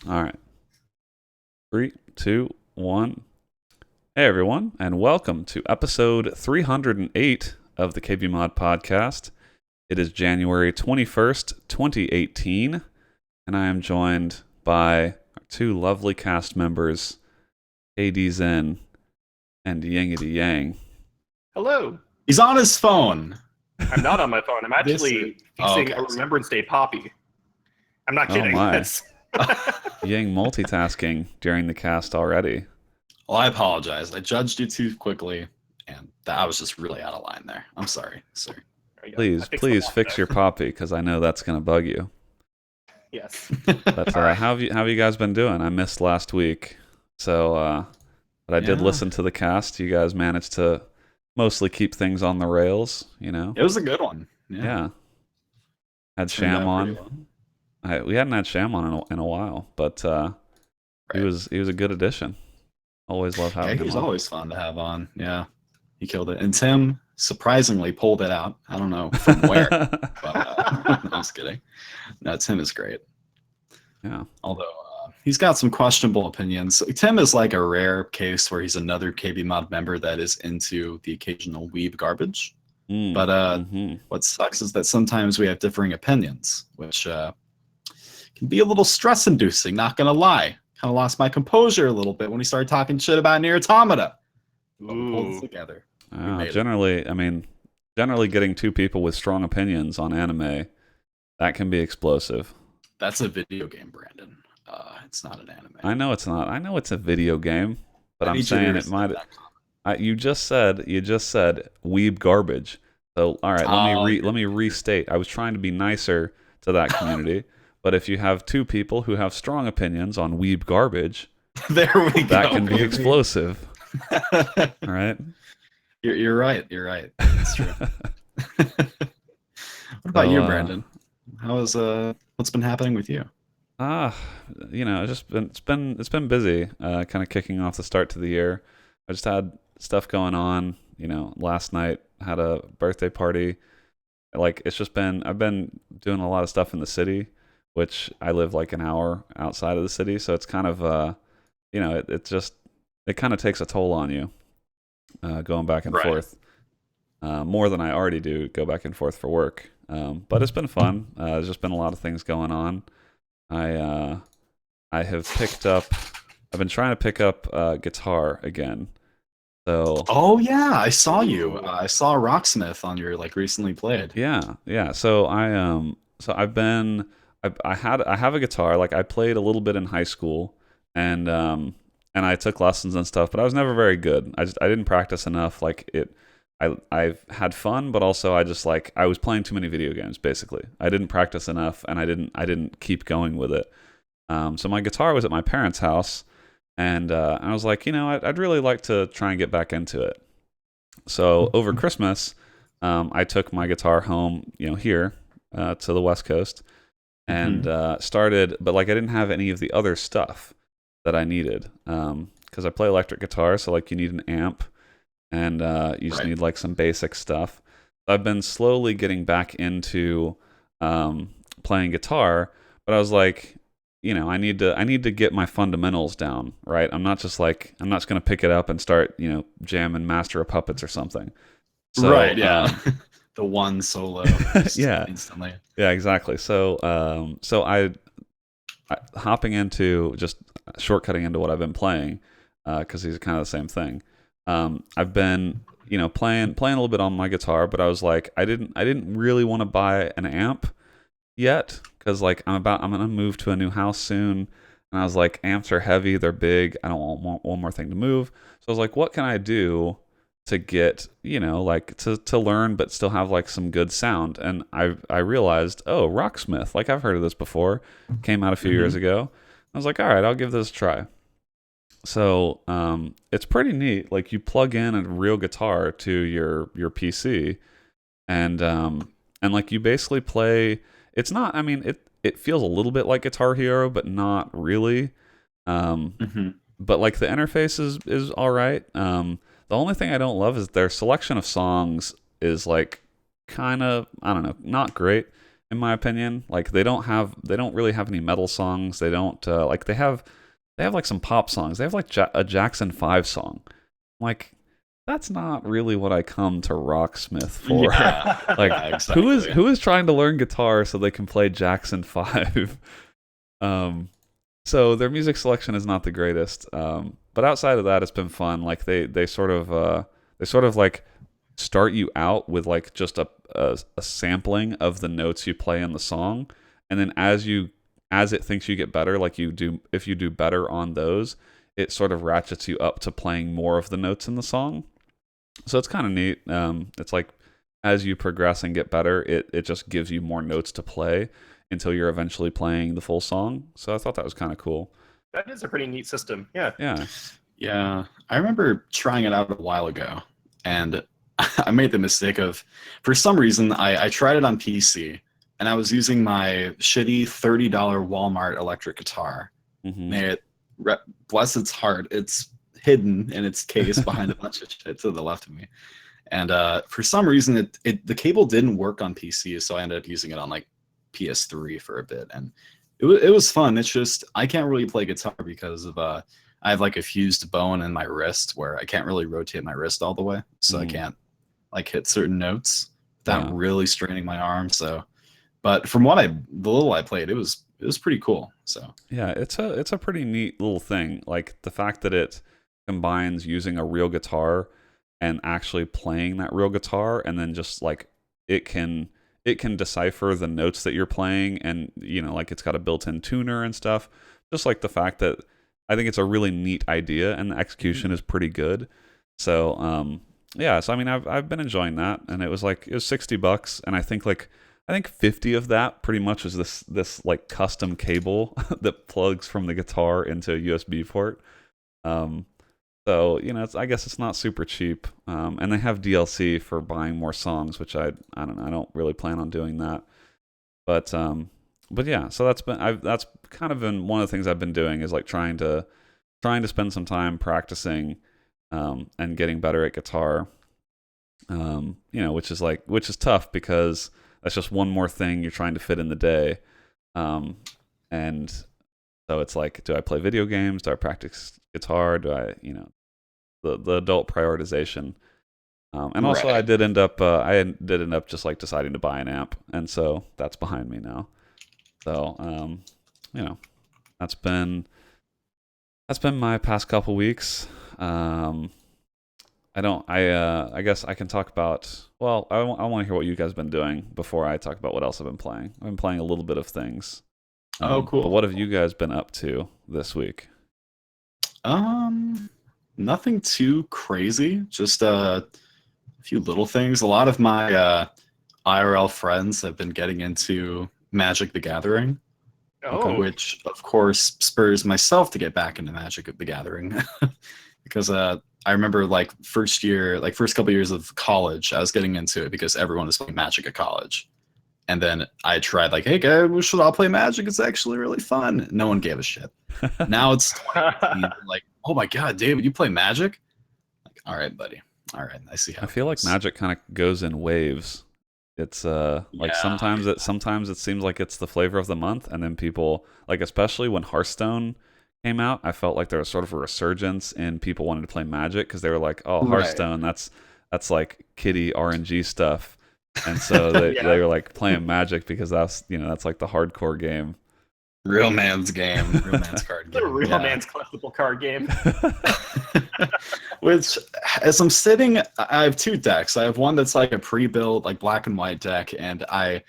All right. Three, two, one. Hey, everyone, and welcome to episode 308 of the KBMOD podcast. It is January 21st, 2018, and I am joined by our two lovely cast members, AD Zen and Yangity Yang. Hello. He's on his phone. I'm not on my phone. I'm actually fixing a Remembrance Day poppy. I'm not kidding. My. Yang multitasking during the cast already. Well, I apologize. I judged you too quickly, and I was just really out of line there. I'm sorry, sir. Please fix your poppy, because I know that's going to bug you. Yes. But how have you guys been doing? I missed last week, but I did listen to the cast. You guys managed to mostly keep things on the rails, you know? It was a good one. Yeah. Had Sham on. We hadn't had Sham on in a while, but he was a good addition. Always love having him. He's always fun to have on. Yeah, he killed it. And Tim surprisingly pulled it out. I don't know from where, but I'm just kidding. No, Tim is great. Yeah. Although he's got some questionable opinions. Tim is like a rare case where he's another KBMOD member that is into the occasional weeb garbage. But what sucks is that sometimes we have differing opinions, which can be a little stress-inducing, not going to lie. Kind of lost my composure a little bit when he started talking shit about Nier Automata. But we pulled it together. Generally getting two people with strong opinions on anime, that can be explosive. That's a video game, Brandon. It's not an anime. I know it's not. I know it's a video game, but I'm saying it might. You just said weeb garbage. So all right, let me restate. I was trying to be nicer to that community, but if you have two people who have strong opinions on weeb garbage, there we go. That can be explosive. All right. You're right. You're right. That's true. What about you, Brandon? What's been happening with you? It's been busy. Kind of kicking off the start to the year. I just had stuff going on. Last night had a birthday party. I've been doing a lot of stuff in the city, which I live like an hour outside of the city, so it's kind of it kind of takes a toll on you, going back and forth, more than I already do go back and forth for work. But it's been fun. There's just been a lot of things going on. I have picked up. I've been trying to pick up guitar again. So. Oh yeah, I saw you. I saw Rocksmith on your recently played. Yeah. So I've been. I have a guitar. I played a little bit in high school, and I took lessons and stuff, but I was never very good. I didn't practice enough. I've had fun, but also I was playing too many video games. Basically, I didn't practice enough, and I didn't keep going with it. So my guitar was at my parents' house, and I was like, I'd really like to try and get back into it. So over Christmas, I took my guitar home, here to the West Coast, and started. But I didn't have any of the other stuff that I needed, because I play electric guitar, so you need an amp. And you just need some basic stuff. I've been slowly getting back into playing guitar, but I was like, I need to get my fundamentals down, right? I'm not just going to pick it up and start, jamming Master of Puppets or something. So, right, yeah. The one solo. Yeah. Instantly. Yeah, exactly. So I hopping into just shortcutting into what I've been playing, because these are kind of the same thing. I've been, playing a little bit on my guitar, but I was like, I didn't really want to buy an amp yet, because I'm gonna move to a new house soon, and I was like, amps are heavy, they're big, I don't want one more thing to move. So I was like, what can I do to get, to learn but still have some good sound? And I realized, Rocksmith, I've heard of this before, came out a few years ago. I was like, all right, I'll give this a try. So it's pretty neat. You plug in a real guitar to your PC, and you basically play. It's not. It feels a little bit like Guitar Hero, but not really. But the interface is all right. The only thing I don't love is their selection of songs is kind of, I don't know, not great. in my opinion. Like they don't really have any metal songs. They don't like they have like some pop songs. They have like a Jackson 5 song. Like that's not really what I come to Rocksmith for. Yeah, Like yeah, exactly. who is trying to learn guitar so they can play Jackson 5? So their music selection is not the greatest. But outside of that, it's been fun. Like they sort of like start you out with like just a sampling of the notes you play in the song, and then as it thinks you get better, like if you do better on those, it sort of ratchets you up to playing more of the notes in the song. So it's kind of neat. It's like as you progress and get better, it just gives you more notes to play until you're eventually playing the full song. So I thought that was kind of cool. That is a pretty neat system. Yeah. Yeah. Yeah. I remember trying it out a while ago, and I made the mistake of, for some reason, I tried it on PC, and I was using my shitty $30 Walmart electric guitar. Mm-hmm. Bless its heart, it's hidden in its case behind a bunch of shit to the left of me. And for some reason, the cable didn't work on PC, so I ended up using it on like PS3 for a bit, and it was fun. It's just I can't really play guitar because of I have like a fused bone in my wrist where I can't really rotate my wrist all the way, so I can't like hit certain notes without really straining my arm. So, but from the little I played, it was pretty cool. So yeah, it's a pretty neat little thing. Like the fact that it combines using a real guitar and actually playing that real guitar, and then just like it can decipher the notes that you're playing, and like it's got a built-in tuner and stuff. Just like the fact that I think it's a really neat idea, and the execution is pretty good. So yeah, so I mean I've been enjoying that, and it was $60, and I think 50 of that pretty much was this like custom cable that plugs from the guitar into a USB port. So I guess it's not super cheap, and they have DLC for buying more songs, which I don't know, I don't really plan on doing that. But yeah, so that's kind of been one of the things I've been doing, is like trying to spend some time practicing, and getting better at guitar. Which is tough because that's just one more thing you're trying to fit in the day, and so it's like, do I play video games? Do I practice guitar? Do I, the adult prioritization. And also, Right. I did end up just like deciding to buy an amp, and so that's behind me now. So, that's been my past couple weeks. I guess I can talk about. Well, I want to hear what you guys have been doing before I talk about what else I've been playing. I've been playing a little bit of things. Oh, cool. But what have you guys been up to this week? Nothing too crazy. Just a few little things. A lot of my IRL friends have been getting into Magic the Gathering, which of course spurs myself to get back into Magic the Gathering because I remember like first couple years of college, I was getting into it because everyone was playing Magic at college. And then I tried like, hey guys, we should all play Magic. It's actually really fun. No one gave a shit. Now it's 2018, like, oh my God, David, you play Magic? Like, all right, buddy. All right, I see how. I feel like Magic kind of goes in waves. It's like sometimes it seems like it's the flavor of the month, and then people, like, especially when Hearthstone came out, I felt like there was sort of a resurgence in people wanting to play Magic because they were like, oh, Hearthstone, that's like kiddie RNG stuff. And so they were like playing Magic because that's like the hardcore game. Real man's game. Real man's card game. The real man's collectible card game. Which, as I'm sitting, I have two decks. I have one that's like a pre-built, like black and white deck, and I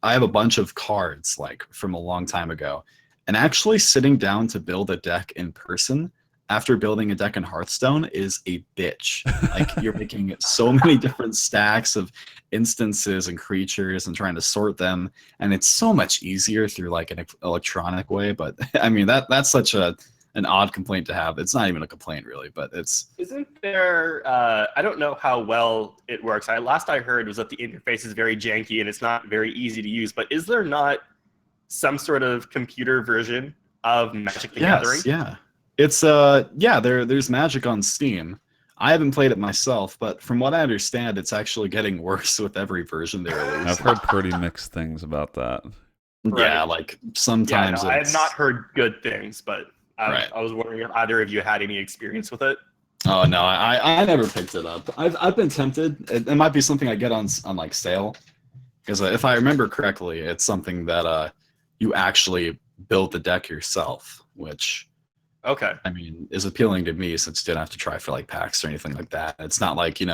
have a bunch of cards like from a long time ago. And actually sitting down to build a deck in person after building a deck in Hearthstone is a bitch. Like, you're making so many different stacks of instances and creatures and trying to sort them, and it's so much easier through like an electronic way. But I mean, that's such an odd complaint to have. It's not even a complaint really, but isn't there I don't know how well it works. Last I heard was that the interface is very janky and it's not very easy to use, but is there not some sort of computer version of Magic the Gathering? Yeah. It's there's Magic on Steam. I haven't played it myself, but from what I understand, it's actually getting worse with every version they release. I've heard pretty mixed things about that. Yeah, Right. like Yeah, sometimes no, I have not it's heard good things, but right. I was wondering if either of you had any experience with it. Oh no, I never picked it up. I've been tempted. It might be something I get on like sale, because if I remember correctly, it's something that you actually build the deck yourself, which Okay. I mean is appealing to me since you didn't have to try for like packs or anything like that. It's not like you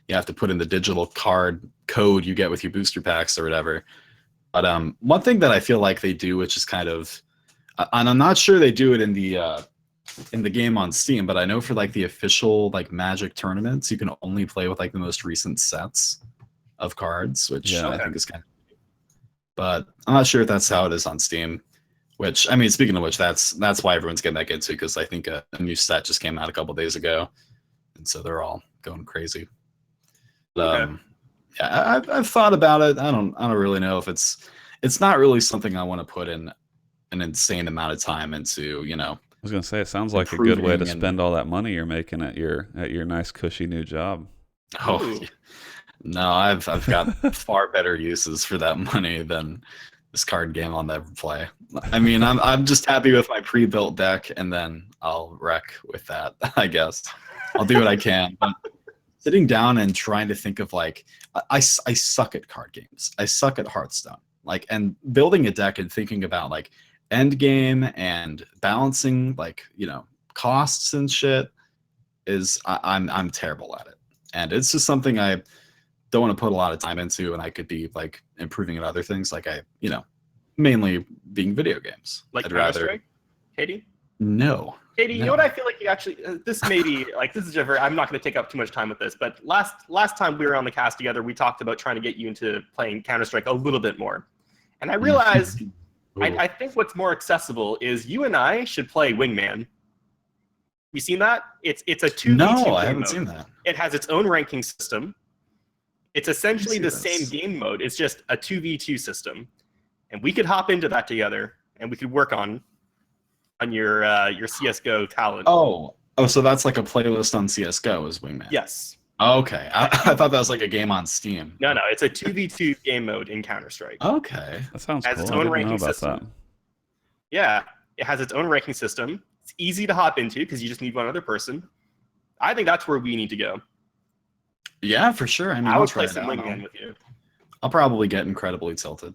have to put in the digital card code you get with your booster packs or whatever. But one thing that I feel like they do, which is kind of, and I'm not sure they do it in the game on Steam, but I know for like the official like Magic tournaments, you can only play with like the most recent sets of cards, which Yeah. I Okay. think is kind of. But I'm not sure if that's how it is on Steam. Which I mean, speaking of which, that's why everyone's getting back into, because I think a new set just came out a couple days ago, and so they're all going crazy. Okay. Yeah, I've thought about it. I don't really know if it's not really something I want to put in an insane amount of time into. I was gonna say it sounds like a good way to Improving and spend all that money you're making at your nice cushy new job. oh Ooh. no, I've got far better uses for that money than this card game I'll never play. I mean, I'm just happy with my pre-built deck, and then I'll wreck with that. I guess I'll do what I can, but sitting down and trying to think of like I suck at card games. I suck at Hearthstone. Like, and building a deck and thinking about like end game and balancing like costs and shit is I'm terrible at it, and it's just something I don't want to put a lot of time into, and I could be like improving at other things, like mainly being video games. Like I'd Counter rather Strike, Katie. no. Katie, you know what I feel like you actually this may be like this is a very I'm not going to take up too much time with this, but last time we were on the cast together, we talked about trying to get you into playing Counter Strike a little bit more, and I realized I think what's more accessible is you and I should play Wingman. You seen that? It's a 2v2 No, I game haven't mode. seen that. It has its own ranking system. It's essentially see the this. same game mode. It's just a 2v2 system, and we could hop into that together, and we could work on your CS:GO talent. Oh, so that's like a playlist on CS:GO is Wingman. Yes. Okay, I thought that was like a game on Steam. No, it's a 2v2 game mode in Counter Strike. Okay. That sounds Has cool. its I own didn't know ranking about system. that. Yeah, it has its own ranking system. It's easy to hop into because you just need one other person. I think that's where we need to go. Yeah, for sure. I mean, I I'll would try play it some out. Wingman with you. I'll probably get incredibly tilted.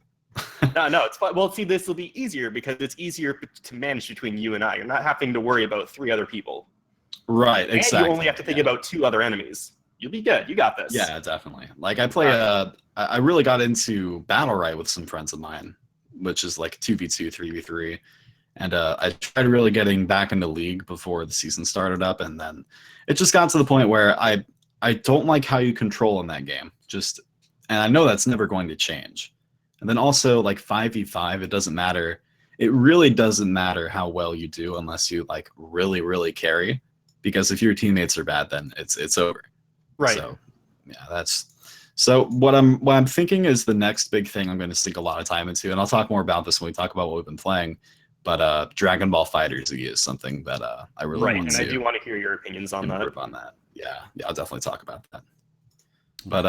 No, it's fun. Well, see, this will be easier because it's easier to manage between you and I. You're not having to worry about 3 other people. Right, And exactly. you only have to think about 2 other enemies. You'll be good. You got this. Yeah, definitely. Like I play I really got into Battle Right with some friends of mine, which is like 2v2, 3v3. And I tried really getting back into League before the season started up, and then it just got to the point where I don't like how you control in that game. And I know that's never going to change. And then also like 5v5, it doesn't matter. It really doesn't matter how well you do unless you like really, really carry. Because if your teammates are bad, then it's over. Right. So yeah, so what I'm thinking is the next big thing I'm going to sink a lot of time into, and I'll talk more about this when we talk about what we've been playing. But Dragon Ball FighterZ is something that I really want to. And I do want to hear your opinions on that. On that. Yeah, I'll definitely talk about that. But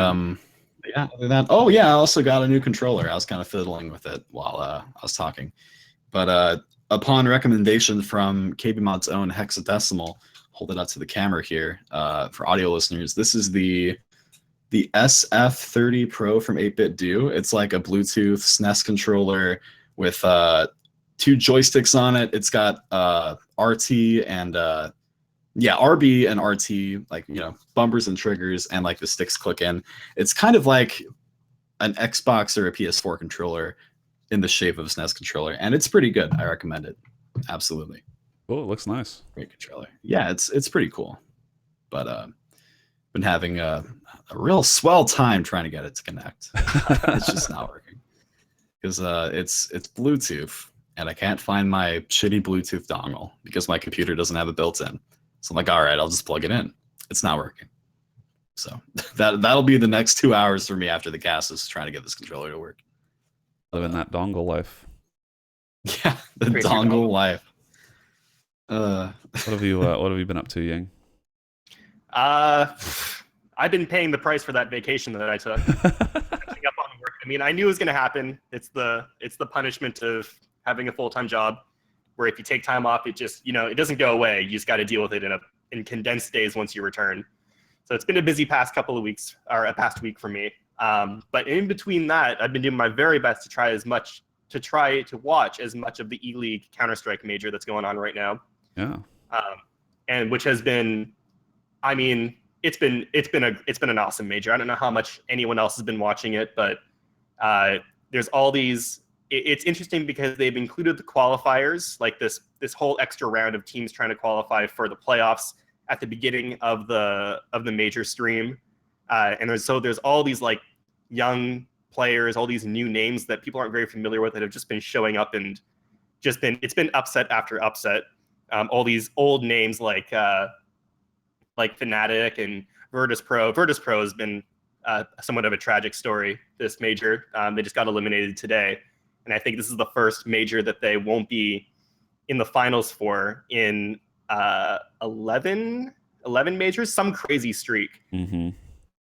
yeah, other than that, oh yeah, I also got a new controller. I was kind of fiddling with it while I was talking. But upon recommendation from KBMOD's own Hexadecimal, hold it up to the camera here for audio listeners. This is the SF30 Pro from 8-Bit Do. It's like a Bluetooth SNES controller with 2 joysticks on it. It's got RT and RB and RT, like bumpers and triggers, and like the sticks click in. It's kind of like an Xbox or a PS4 controller in the shape of a SNES controller, and it's pretty good. I recommend it. Absolutely. Oh, it looks nice. Great controller. Yeah, it's pretty cool. But been having a real swell time trying to get it to connect. It's just not working because it's Bluetooth, and I can't find my shitty Bluetooth dongle because my computer doesn't have it built in. So I'm like, all right, I'll just plug it in. It's not working. So that'll be the next 2 hours for me after the cast is trying to get this controller to work. Living that dongle life. Yeah, the dongle life. What have you been up to, Yang? Uh, I've been paying the price for that vacation that I took. Catching up on work. I mean, I knew it was going to happen. It's the punishment of having a full-time job, where if you take time off, it just it doesn't go away. You just got to deal with it in condensed days once you return. So it's been a busy past couple of weeks, or a past week for me. But in between that, I've been doing my very best to try to watch as much of the E-League Counter-Strike major that's going on right now. Yeah. And which has been, I mean, it's been an awesome major. I don't know how much anyone else has been watching it, but there's all these. It's interesting because they've included the qualifiers, like this whole extra round of teams trying to qualify for the playoffs at the beginning of the major stream, and there's all these like young players, all these new names that people aren't very familiar with that have just been showing up and it's been upset after upset. All these old names like Fnatic and Virtus Pro. Virtus Pro has been somewhat of a tragic story this major. They just got eliminated today. And I think this is the first major that they won't be in the finals for in 11 majors, some crazy streak. Mm-hmm.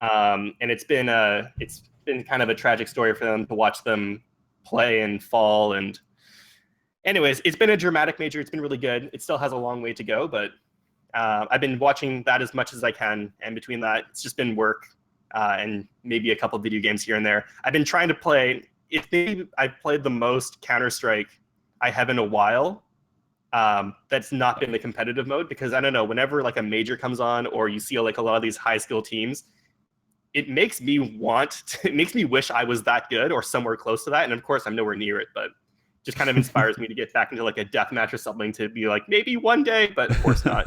And it's been kind of a tragic story for them to watch them play and fall. And anyways, it's been a dramatic major. It's been really good. It still has a long way to go, but I've been watching that as much as I can. And between that, it's just been work and maybe a couple video games here and there. I've been trying to play. Maybe I've played the most Counter-Strike I have in a while. That's not been the competitive mode, because I don't know, whenever like a major comes on or you see like a lot of these high skill teams, it makes me wish I was that good or somewhere close to that. And of course I'm nowhere near it, but just kind of inspires me to get back into like a deathmatch or something, to be like, maybe one day, but of course not.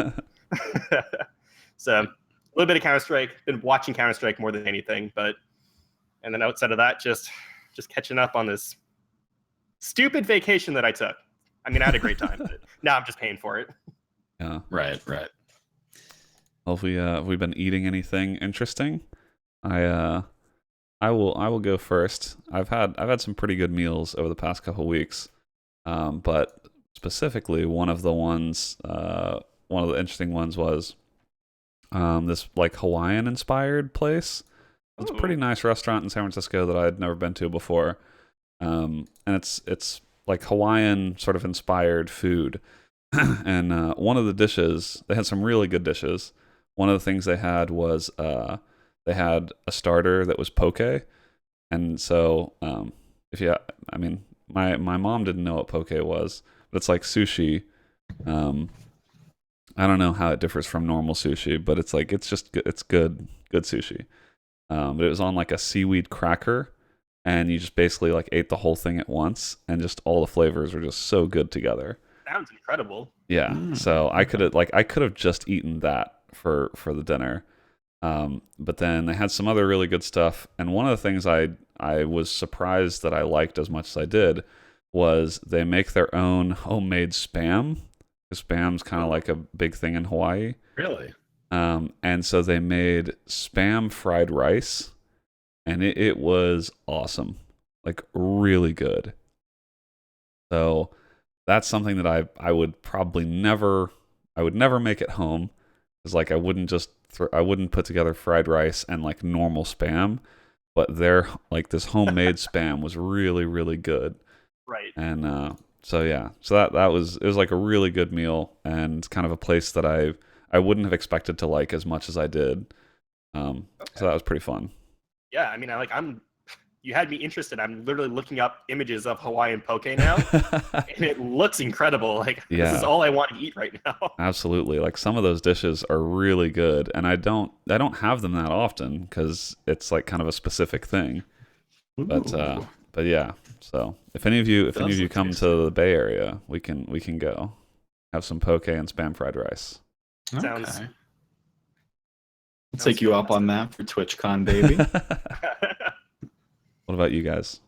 So a little bit of Counter-Strike, been watching Counter-Strike more than anything, and then outside of that, just catching up on this stupid vacation that I took. I mean, I had a great time, but now I'm just paying for it. Yeah. Right. Well, have we been eating anything interesting? I will go first. I've had some pretty good meals over the past couple weeks, but specifically one of the interesting ones was this like Hawaiian inspired place. It's a pretty nice restaurant in San Francisco that I had never been to before, and it's like Hawaiian sort of inspired food. And one of the dishes, they had some really good dishes. One of the things they had was they had a starter that was poke, and so my mom didn't know what poke was, but it's like sushi. I don't know how it differs from normal sushi, but it's good sushi. But it was on like a seaweed cracker, and you just basically like ate the whole thing at once, and just all the flavors were just so good together. Sounds incredible. Yeah. So I could have just eaten that for the dinner. But then they had some other really good stuff, and one of the things I was surprised that I liked as much as I did was they make their own homemade spam. Spam's kind of like a big thing in Hawaii. Really? And so they made spam fried rice, and it was awesome, like really good. So that's something that I would probably never make at home, because like I wouldn't put together fried rice and like normal spam, but their like this homemade spam was really, really good. Right. And so it was like a really good meal, and kind of a place that I wouldn't have expected to like as much as I did. So that was pretty fun. Yeah, I mean, you had me interested. I'm literally looking up images of Hawaiian poke now, and it looks incredible. Like, This is all I want to eat right now. Absolutely. Like, some of those dishes are really good, and I don't have them that often, because it's like kind of a specific thing. But yeah. So if any of you come to the Bay Area, we can go have some poke and spam fried rice. Sounds. I'll take you up on that for TwitchCon, baby. What about you guys?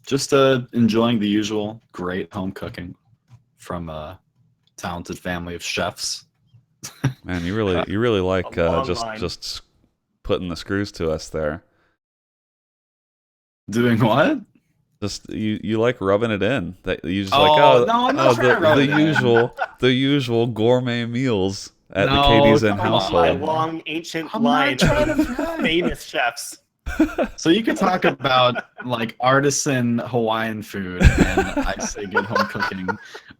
Just enjoying the usual great home cooking from a talented family of chefs. Man, you really like just putting the screws to us there. Doing what? Just you like rubbing it in. That you just no, I'm not trying to rub it in. the usual gourmet meals at the No, KB's in come on. My household. long ancient I'm line not trying of to brag. famous chefs. So you can talk about like artisan Hawaiian food, and I say good home cooking.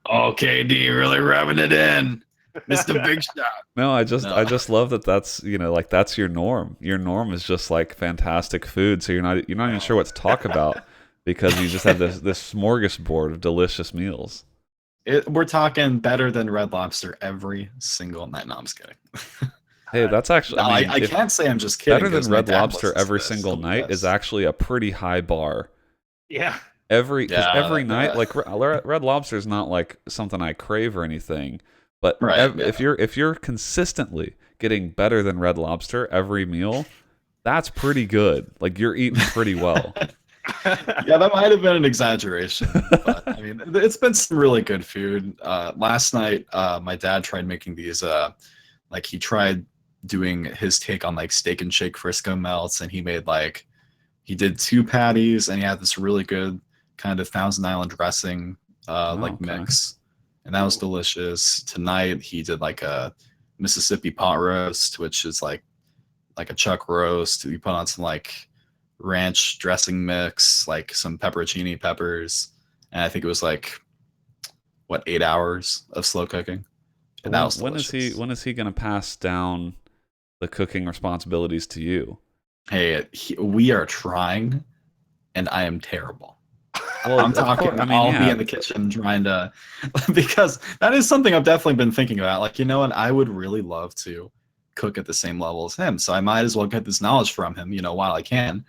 Oh, KD, really rubbing it in, Mr. Big Shot. No, I No. just love that that's, like that's your norm. Your norm is just like fantastic food, so you're not even sure what to talk about because you just have this smorgasbord of delicious meals. We're talking better than Red Lobster every single night. No, I'm just kidding. Hey, that's actually, No, I mean, I if can't say I'm just kidding. better than because my Red dad Lobster listens to every this. single He'll be night is pissed. actually a pretty high bar. Yeah. Because every Yeah, night, like Red Lobster is not like something I crave or anything, but right. if you're consistently getting better than Red Lobster every meal, that's pretty good. Like you're eating pretty well. Yeah, that might have been an exaggeration, but I mean, it's been some really good food. Last night, my dad tried making these. Like he tried doing his take on like steak and shake Frisco melts, and he did 2 patties, and he had this really good kind of Thousand Island dressing, Oh, like okay. mix, and that was delicious. Tonight he did like a Mississippi pot roast, which is like a chuck roast. We put on some like ranch dressing mix, like some pepperoncini peppers, and I think it was like what 8 hours of slow cooking, and that was delicious. When is he gonna pass down the cooking responsibilities to you? Hey, we are trying, and I am terrible. Well, I'm of course. talking. I mean, I'll be yeah. in the kitchen trying to, because that is something I've definitely been thinking about. Like, what? I would really love to cook at the same level as him, so I might as well get this knowledge from him, while I can.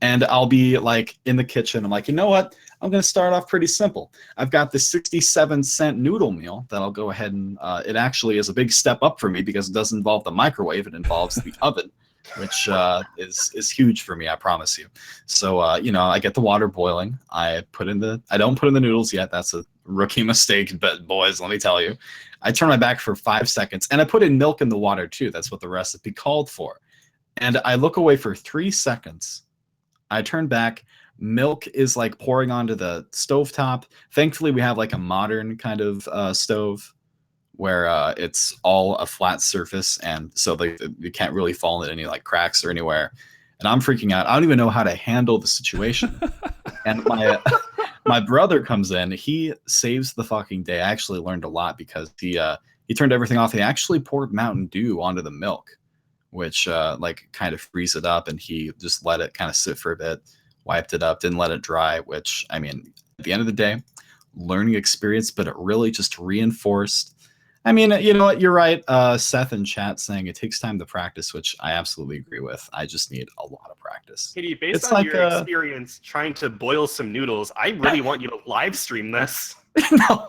And I'll be like in the kitchen. I'm like, you know what? I'm going to start off pretty simple. I've got this 67-cent noodle meal that I'll go ahead and. It actually is a big step up for me because it doesn't involve the microwave; it involves the oven, which is huge for me. I promise you. So I get the water boiling. I don't put in the noodles yet. That's a rookie mistake, but boys, let me tell you, I turn my back for 5 seconds, and I put in milk in the water too. That's what the recipe called for. And I look away for 3 seconds. I turn back. Milk is like pouring onto the stovetop. Thankfully, we have like a modern kind of stove where it's all a flat surface, and so they can't really fall into any like cracks or anywhere. And I'm freaking out. I don't even know how to handle the situation. And my brother comes in. He saves the fucking day. I actually learned a lot because he turned everything off. He actually poured Mountain Dew onto the milk, which like kind of freeze it up, and he just let it kind of sit for a bit, wiped it up, didn't let it dry, which I mean, at the end of the day, learning experience, but it really just reinforced. I mean, you know what? You're right. Seth in chat saying it takes time to practice, which I absolutely agree with. I just need a lot of practice. Katie, based It's on like your experience trying to boil some noodles, I really want you to live stream this. No,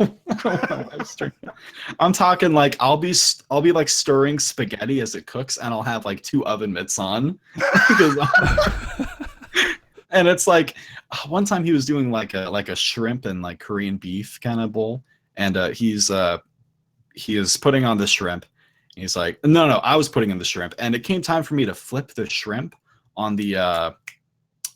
I'm talking like I'll be like stirring spaghetti as it cooks, and I'll have like 2 oven mitts on. And it's like one time he was doing like a shrimp and like Korean beef kind of bowl, and he is putting on the shrimp. And he's like, no, I was putting in the shrimp, and it came time for me to flip the shrimp on the I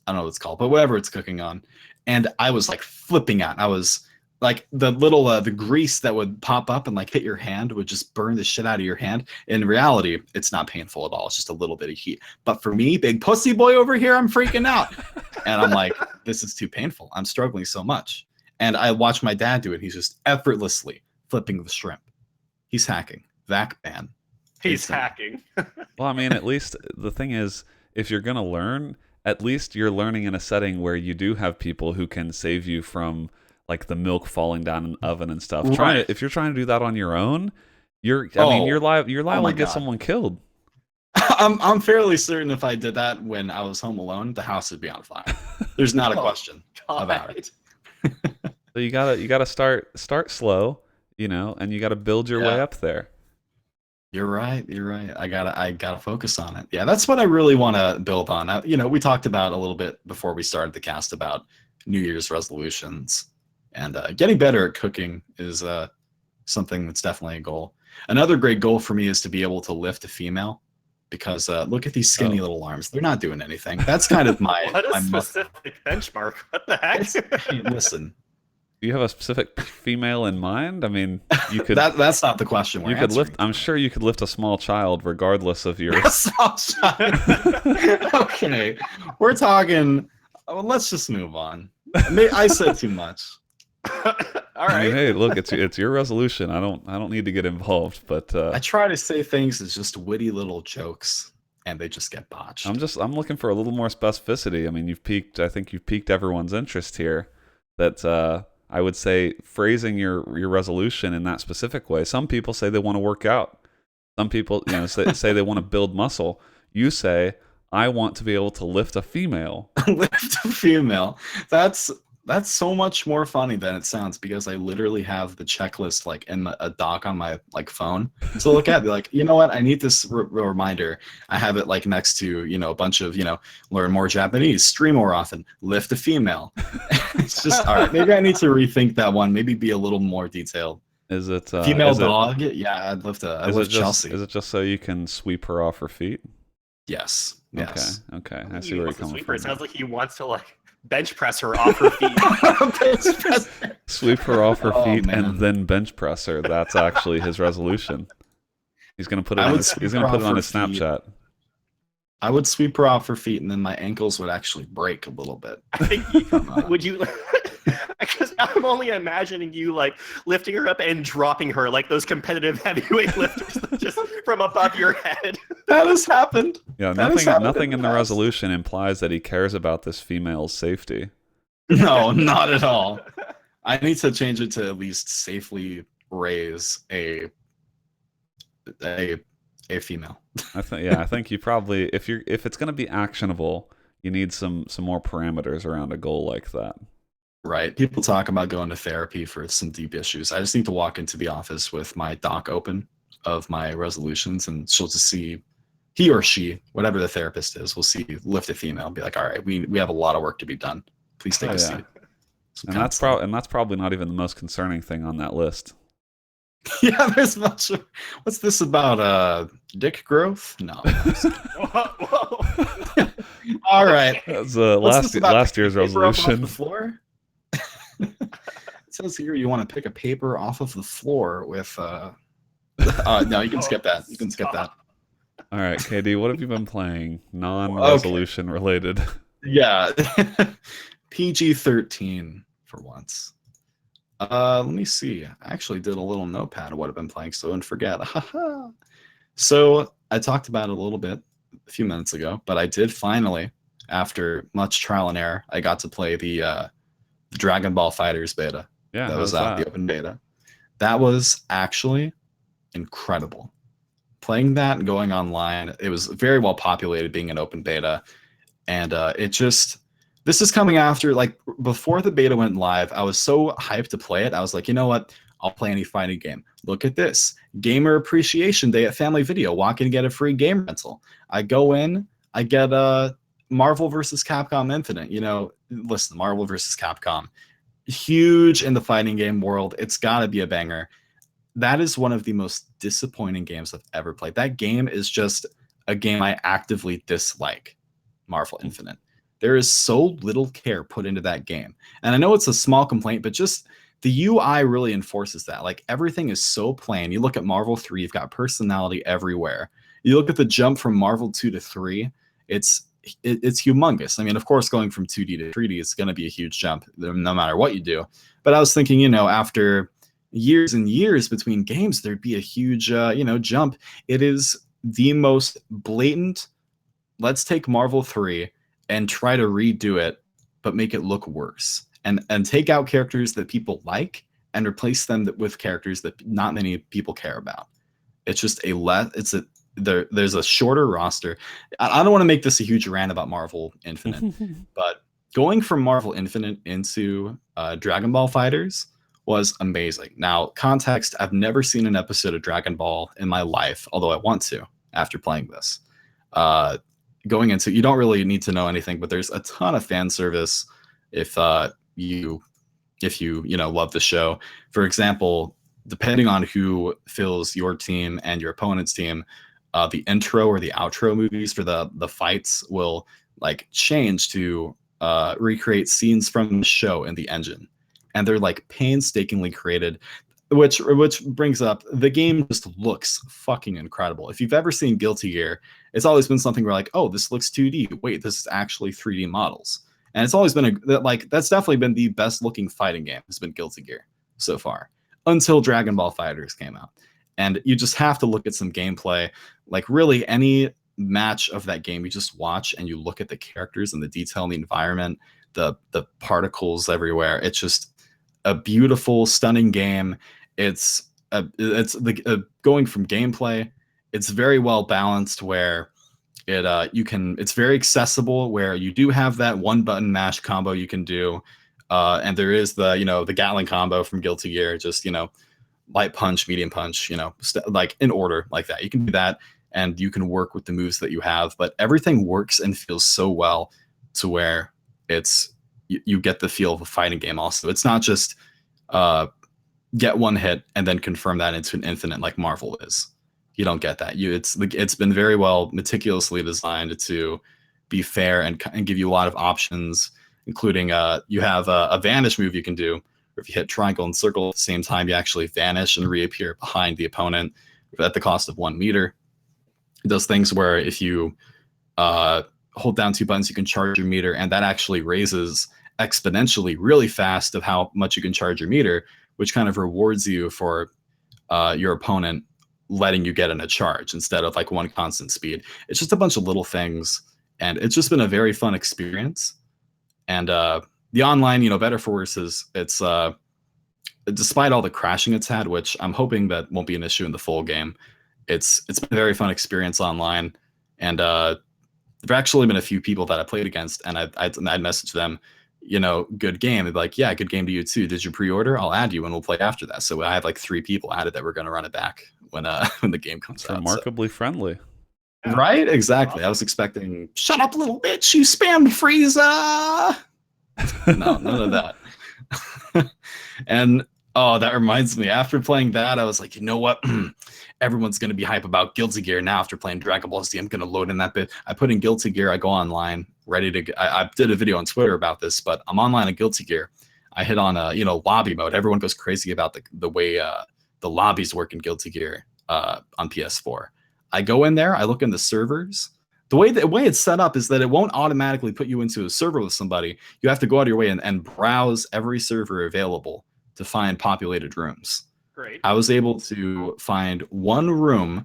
don't know what it's called, but whatever it's cooking on, and I was like flipping out. I was like the little the grease that would pop up and like hit your hand would just burn the shit out of your hand. In reality, it's not painful at all. It's just a little bit of heat. But for me, big pussy boy over here, I'm freaking out. And I'm like, this is too painful. I'm struggling so much. And I watch my dad do it. He's just effortlessly flipping the shrimp. He's hacking. Vac ban. He's hacking. Well, I mean, at least the thing is, if you're going to learn, at least you're learning in a setting where you do have people who can save you from like the milk falling down in the oven and stuff. Right. If you're trying to do that on your own, you're liable to get someone killed. I'm fairly certain if I did that when I was home alone, the house would be on fire. There's not a question about it. So you gotta start slow, and you gotta build your way up there. You're right. I gotta focus on it. Yeah, that's what I really want to build on. We talked about a little bit before we started the cast about New Year's resolutions, and getting better at cooking is something that's definitely a goal. Another great goal for me is to be able to lift a female, because look at these skinny little arms. They're not doing anything. That's kind of my what a specific benchmark. What the heck? Hey, listen, Do you have a specific female in mind? I mean, you could. That's not the question we're You could answering. lift. I'm sure you could lift a small child, regardless of your. A small child. Okay, we're talking. Let's just move on. I said too much. All I mean, right. hey, look, it's your resolution. I don't need to get involved, but I try to say things as just witty little jokes, and they just get botched. I'm looking for a little more specificity. I mean, I think you've piqued everyone's interest here. That I would say phrasing your resolution in that specific way. Some people say they want to work out. Some people, say they want to build muscle. You say, I want to be able to lift a female. Lift a female. That's so much more funny than it sounds, because I literally have the checklist like in a doc on my phone. So look at it, like, you know what? I need this reminder. I have it like next to a bunch of learn more Japanese, stream more often, lift a female. It's just all right. Maybe I need to rethink that one. Maybe be a little more detailed. Is it female dog? Yeah, I'd lift Chelsea. Is it just so you can sweep her off her feet? Yes. Yes. Okay. I see where you're coming from. It sounds like he wants to bench press her off her feet. Sweep her off her feet and then bench press her. That's actually his resolution. He's gonna put it on his Snapchat. I would sweep her off her feet, and then my ankles would actually break a little bit. I think would you? Because I'm only imagining you lifting her up and dropping her like those competitive heavyweight lifters just from above your head. That has happened. Yeah, nothing in the resolution implies that he cares about this female's safety. No, not at all. I need to change it to at least safely raise a female. I think you probably, if it's going to be actionable, you need some more parameters around a goal like that. Right. People talk about going to therapy for some deep issues. I just need to walk into the office with my doc open of my resolutions, and she'll just see, he or she, whatever the therapist is, will see lift a female and be like, all right, we have a lot of work to be done. Please take a seat. And that's probably not even the most concerning thing on that list. Yeah, there's much. What's this about? Dick growth? No. Whoa. All right. That's last year's resolution. The floor. It says here you want to pick a paper off of the floor with. No, you can skip that. You can skip that. All right, KD, what have you been playing? Non-resolution related. Yeah, PG-13 for once. Let me see. I actually did a little notepad of what I've been playing, so don't forget. So I talked about it a little bit a few minutes ago, but I did finally, after much trial and error, I got to play the Dragon Ball Fighters beta. Yeah, that was out, the open beta. That was actually incredible. Playing that and going online, it was very well populated, being an open beta, and this is coming after, before the beta went live, I was so hyped to play it. I was like, you know what? I'll play any fighting game. Look at this. Gamer Appreciation Day at Family Video. Walk in and get a free game rental. I go in, I get Marvel vs. Capcom Infinite. Listen, Marvel vs. Capcom. Huge in the fighting game world. It's got to be a banger. That is one of the most disappointing games I've ever played. That game is just a game I actively dislike, Marvel Infinite. There is so little care put into that game. And I know it's a small complaint, but just the UI really enforces that. Everything is so plain. You look at Marvel 3, you've got personality everywhere. You look at the jump from Marvel 2 to 3, it's humongous. I mean, of course, going from 2D to 3D is going to be a huge jump, no matter what you do. But I was thinking, after years and years between games, there'd be a huge, jump. It is the most blatant, let's take Marvel 3 and try to redo it, but make it look worse. And take out characters that people like and replace them with characters that not many people care about. It's just there's a shorter roster. I don't want to make this a huge rant about Marvel Infinite, but going from Marvel Infinite into Dragon Ball Fighters was amazing. Now, context, I've never seen an episode of Dragon Ball in my life, although I want to after playing this. Going into, you don't really need to know anything, but there's a ton of fan service if you love the show. For example, depending on who fills your team and your opponent's team, the intro or the outro movies for the fights will change to recreate scenes from the show in the engine. and they're like painstakingly created. Which brings up the game just looks fucking incredible. If you've ever seen Guilty Gear, it's always been something where like, oh, this looks 2D. Wait, this is actually 3D models. And it's always been that's definitely been the best looking fighting game has been Guilty Gear so far, until Dragon Ball FighterZ came out. And you just have to look at some gameplay. Like really any match of that game, you just watch and you look at the characters and the detail in the environment, the particles everywhere. It's just a beautiful, stunning game. It's going from gameplay. It's very well balanced where it's very accessible where you do have that one button mash combo you can do, and there is the Gatling combo from Guilty Gear, just light punch, medium punch, like in order like that. You can do that, and you can work with the moves that you have, but everything works and feels so well to where you get the feel of a fighting game. Also, it's not just get one hit and then confirm that into an infinite like Marvel is. You don't get that. It's been very well meticulously designed to be fair and give you a lot of options, including you have a vanish move you can do. Or if you hit triangle and circle at the same time, you actually vanish and reappear behind the opponent at the cost of 1 meter. It does things where if you hold down 2 buttons, you can charge your meter, and that actually raises exponentially really fast of how much you can charge your meter, which kind of rewards you for your opponent letting you get in a charge instead of like one constant speed. It's just a bunch of little things, and it's just been a very fun experience. And the online, better for worse, it's despite all the crashing it's had, which I'm hoping that won't be an issue in the full game. It's been a very fun experience online, and there've actually been a few people that I played against, and I'd messaged them, good game. They'd be like, yeah, good game to you too. Did you pre-order? I'll add you and we'll play after that. So I had like 3 people added that were going to run it back when the game comes out. Remarkably friendly. Right? Exactly. I was expecting, shut up, little bitch, you spammed Frieza. No, none of that. And that reminds me, after playing that, I was like, you know what? Everyone's going to be hype about Guilty Gear now after playing Dragon Ball Z. I'm going to load in that bit. I put in Guilty Gear. I go online, ready to. I did a video on Twitter about this, but I'm online in Guilty Gear. I hit on lobby mode. Everyone goes crazy about the way the lobbies work in Guilty Gear on PS4. I go in there. I look in the servers. The way it's set up is that it won't automatically put you into a server with somebody. You have to go out of your way and browse every server available to find populated rooms. Great. I was able to find one room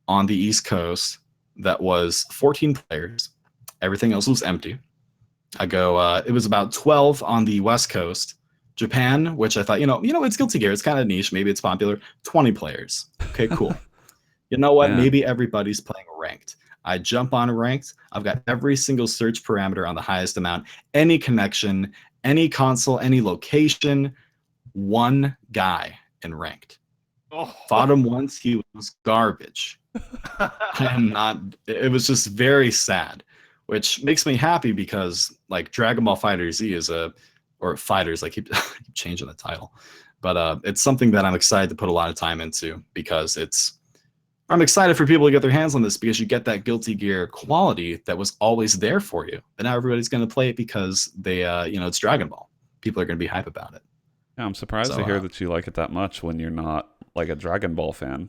on the East Coast that was 14 players. Everything else was empty. It was about 12 on the West Coast. Japan, which I thought, it's Guilty Gear. It's kind of niche. Maybe it's popular. 20 players. Okay, cool. You know what? Yeah. Maybe everybody's playing ranked. I jump on ranked. I've got every single search parameter on the highest amount. Any connection, any console, any location. One guy in ranked. Oh. Fought him once. He was garbage. It was just very sad, which makes me happy because like Dragon Ball FighterZ or Fighters, I keep changing the title, but it's something that I'm excited to put a lot of time into because I'm excited for people to get their hands on this because you get that Guilty Gear quality that was always there for you. And now everybody's going to play it because they, it's Dragon Ball. People are going to be hype about it. Yeah, I'm surprised to hear that you like it that much when you're not like a Dragon Ball fan.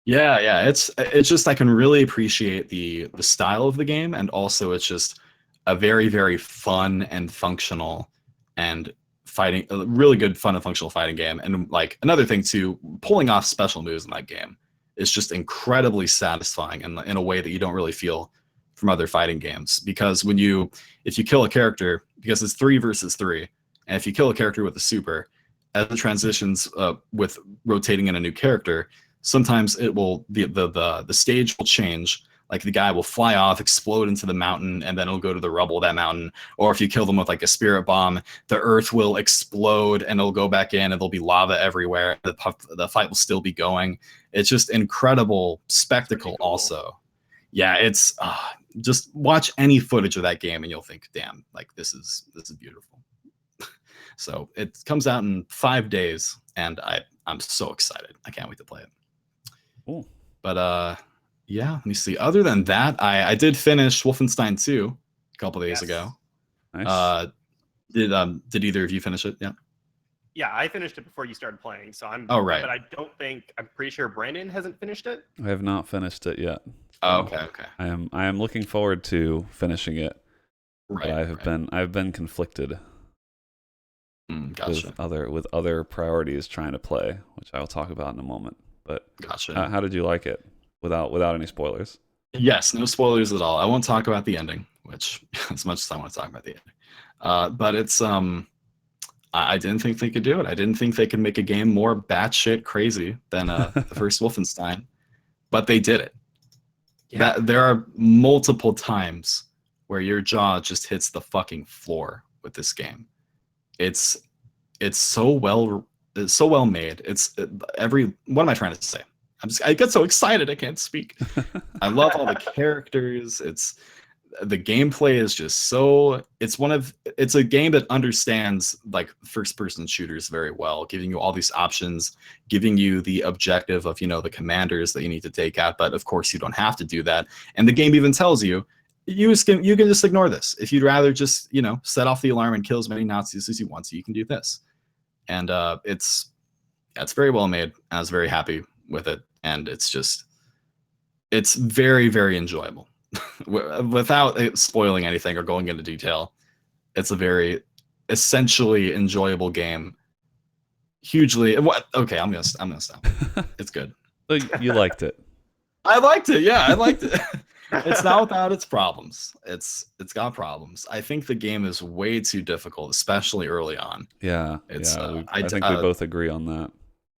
Yeah. It's just I can really appreciate the style of the game, and also it's just a very, very fun and functional and a really good fun and functional fighting game. And like another thing too, pulling off special moves in that game is just incredibly satisfying in a way that you don't really feel from other fighting games. Because if you kill a character, because it's 3 versus 3, and if you kill a character with a super, as it transitions with rotating in a new character, sometimes the stage will change. Like the guy will fly off, explode into the mountain, and then it'll go to the rubble of that mountain. Or if you kill them with like a spirit bomb, the earth will explode and it'll go back in, and there'll be lava everywhere. The fight will still be going. It's just incredible spectacle. Cool. Also, yeah, it's just watch any footage of that game and you'll think, damn, like this is beautiful. So it comes out in 5 days, and I'm so excited. I can't wait to play it. Cool. But yeah, let me see. Other than that, I did finish Wolfenstein 2 a couple days ago. Nice. Did either of you finish it? Yeah. Yeah, I finished it before you started playing, so Oh, right. But I'm pretty sure Brandon hasn't finished it. I have not finished it yet. Oh, So okay. I am looking forward to finishing it, but Right. I've been conflicted Gotcha. with other priorities trying to play, which I will talk about in a moment. But Gotcha. how did you like it without any spoilers? Yes, no spoilers at all. I won't talk about the ending, which as much as I want to talk about the ending. But it's I didn't think they could do it. I didn't think they could make a game more batshit crazy than the first Wolfenstein, but they did it. Yeah. That there are multiple times where your jaw just hits the fucking floor with this game. It's so well made. What am I trying to say? I get so excited I can't speak. I love all the characters. The gameplay is just so it's a game that understands like first person shooters very well, giving you all these options, giving you the objective of the commanders that you need to take out, but of course you don't have to do that. And the game even tells you you can just ignore this. If you'd rather just set off the alarm and kill as many Nazis as you want, so you can do this. And it's very well made. I was very happy with it, and it's very, very enjoyable. Without spoiling anything or going into detail, it's a very essentially enjoyable game. Hugely. Okay, I'm gonna stop. It's good. So you liked it? I liked it. Yeah, I liked it. It's not without its problems. It's got problems. I think the game is way too difficult, especially early on. Yeah, I think we both agree on that.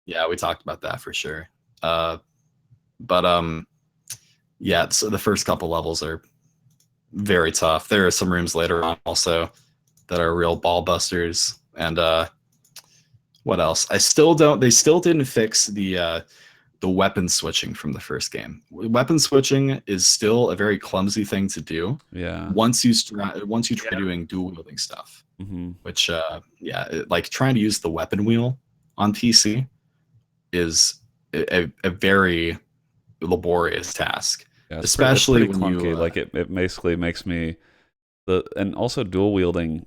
Yeah, we talked about that for sure. But yeah, so the first couple levels are very tough. There are some rooms later on also that are real ball busters. And what else? They still didn't fix the weapon switching from the first game. Weapon switching is still a very clumsy thing to do. Yeah. Once you try doing dual wielding stuff, which like trying to use the weapon wheel on PC is a very laborious task. Yeah, especially it's pretty clunky. Like it basically makes me and also dual wielding,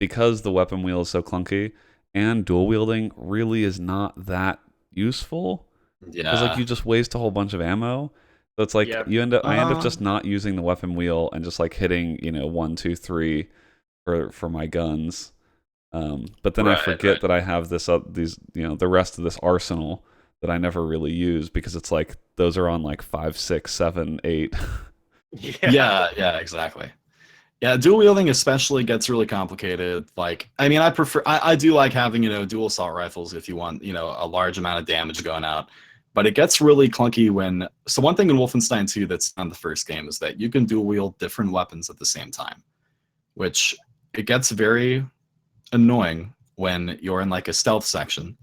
because the weapon wheel is so clunky, and dual wielding really is not that useful. Yeah, because like you just waste a whole bunch of ammo. So it's like I end up just not using the weapon wheel and just like hitting 1, 2, 3 for my guns. But then I forget that I have these the rest of this arsenal that I never really use, because it's like those are on like 5, 6, 7, 8. Yeah, exactly. Yeah, dual wielding especially gets really complicated. Like, I mean, I do like having dual assault rifles if you want a large amount of damage going out, but it gets really clunky when. So one thing in Wolfenstein 2 that's on the first game is that you can dual wield different weapons at the same time, which it gets very annoying when you're in like a stealth section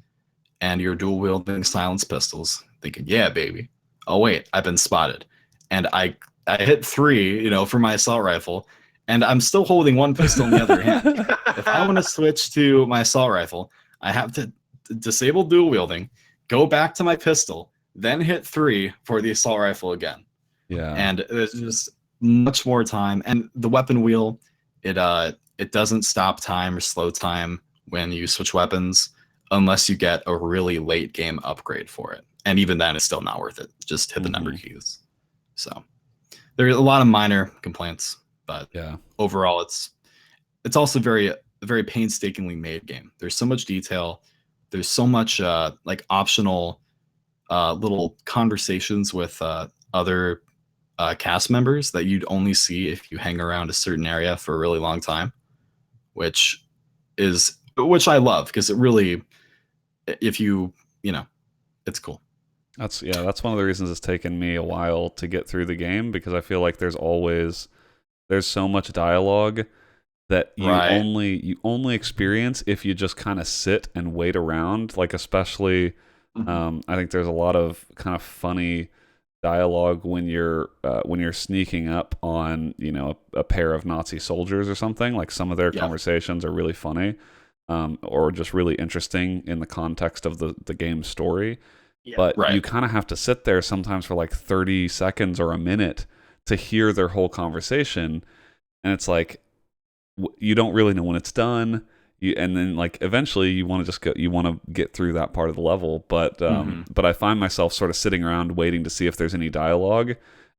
and you're dual wielding silenced pistols, thinking, "Yeah, baby. Oh wait, I've been spotted," and I hit 3, for my assault rifle, and I'm still holding one pistol in the other hand. If I want to switch to my assault rifle, I have to disable dual wielding, go back to my pistol, then hit 3 for the assault rifle again. Yeah, and there's just much more time. And the weapon wheel, it doesn't stop time or slow time when you switch weapons, unless you get a really late game upgrade for it. And even then, it's still not worth it. Just hit the number keys. So there are a lot of minor complaints, but overall, it's also very painstakingly made game. There's so much detail. There's so much like optional little conversations with other cast members that you'd only see if you hang around a certain area for a really long time, which I love, because it really, if it's cool. That's one of the reasons it's taken me a while to get through the game, because I feel like there's so much dialogue that you only experience if you just kind of sit and wait around. Like especially, I think there's a lot of kind of funny dialogue when you're sneaking up on a pair of Nazi soldiers or something. Like some of their conversations are really funny, or just really interesting in the context of the game's story. But you kind of have to sit there sometimes for like 30 seconds or a minute to hear their whole conversation, and it's like you don't really know when it's done. and then like eventually you want to just go, you want to get through that part of the level, but I find myself sort of sitting around waiting to see if there's any dialogue.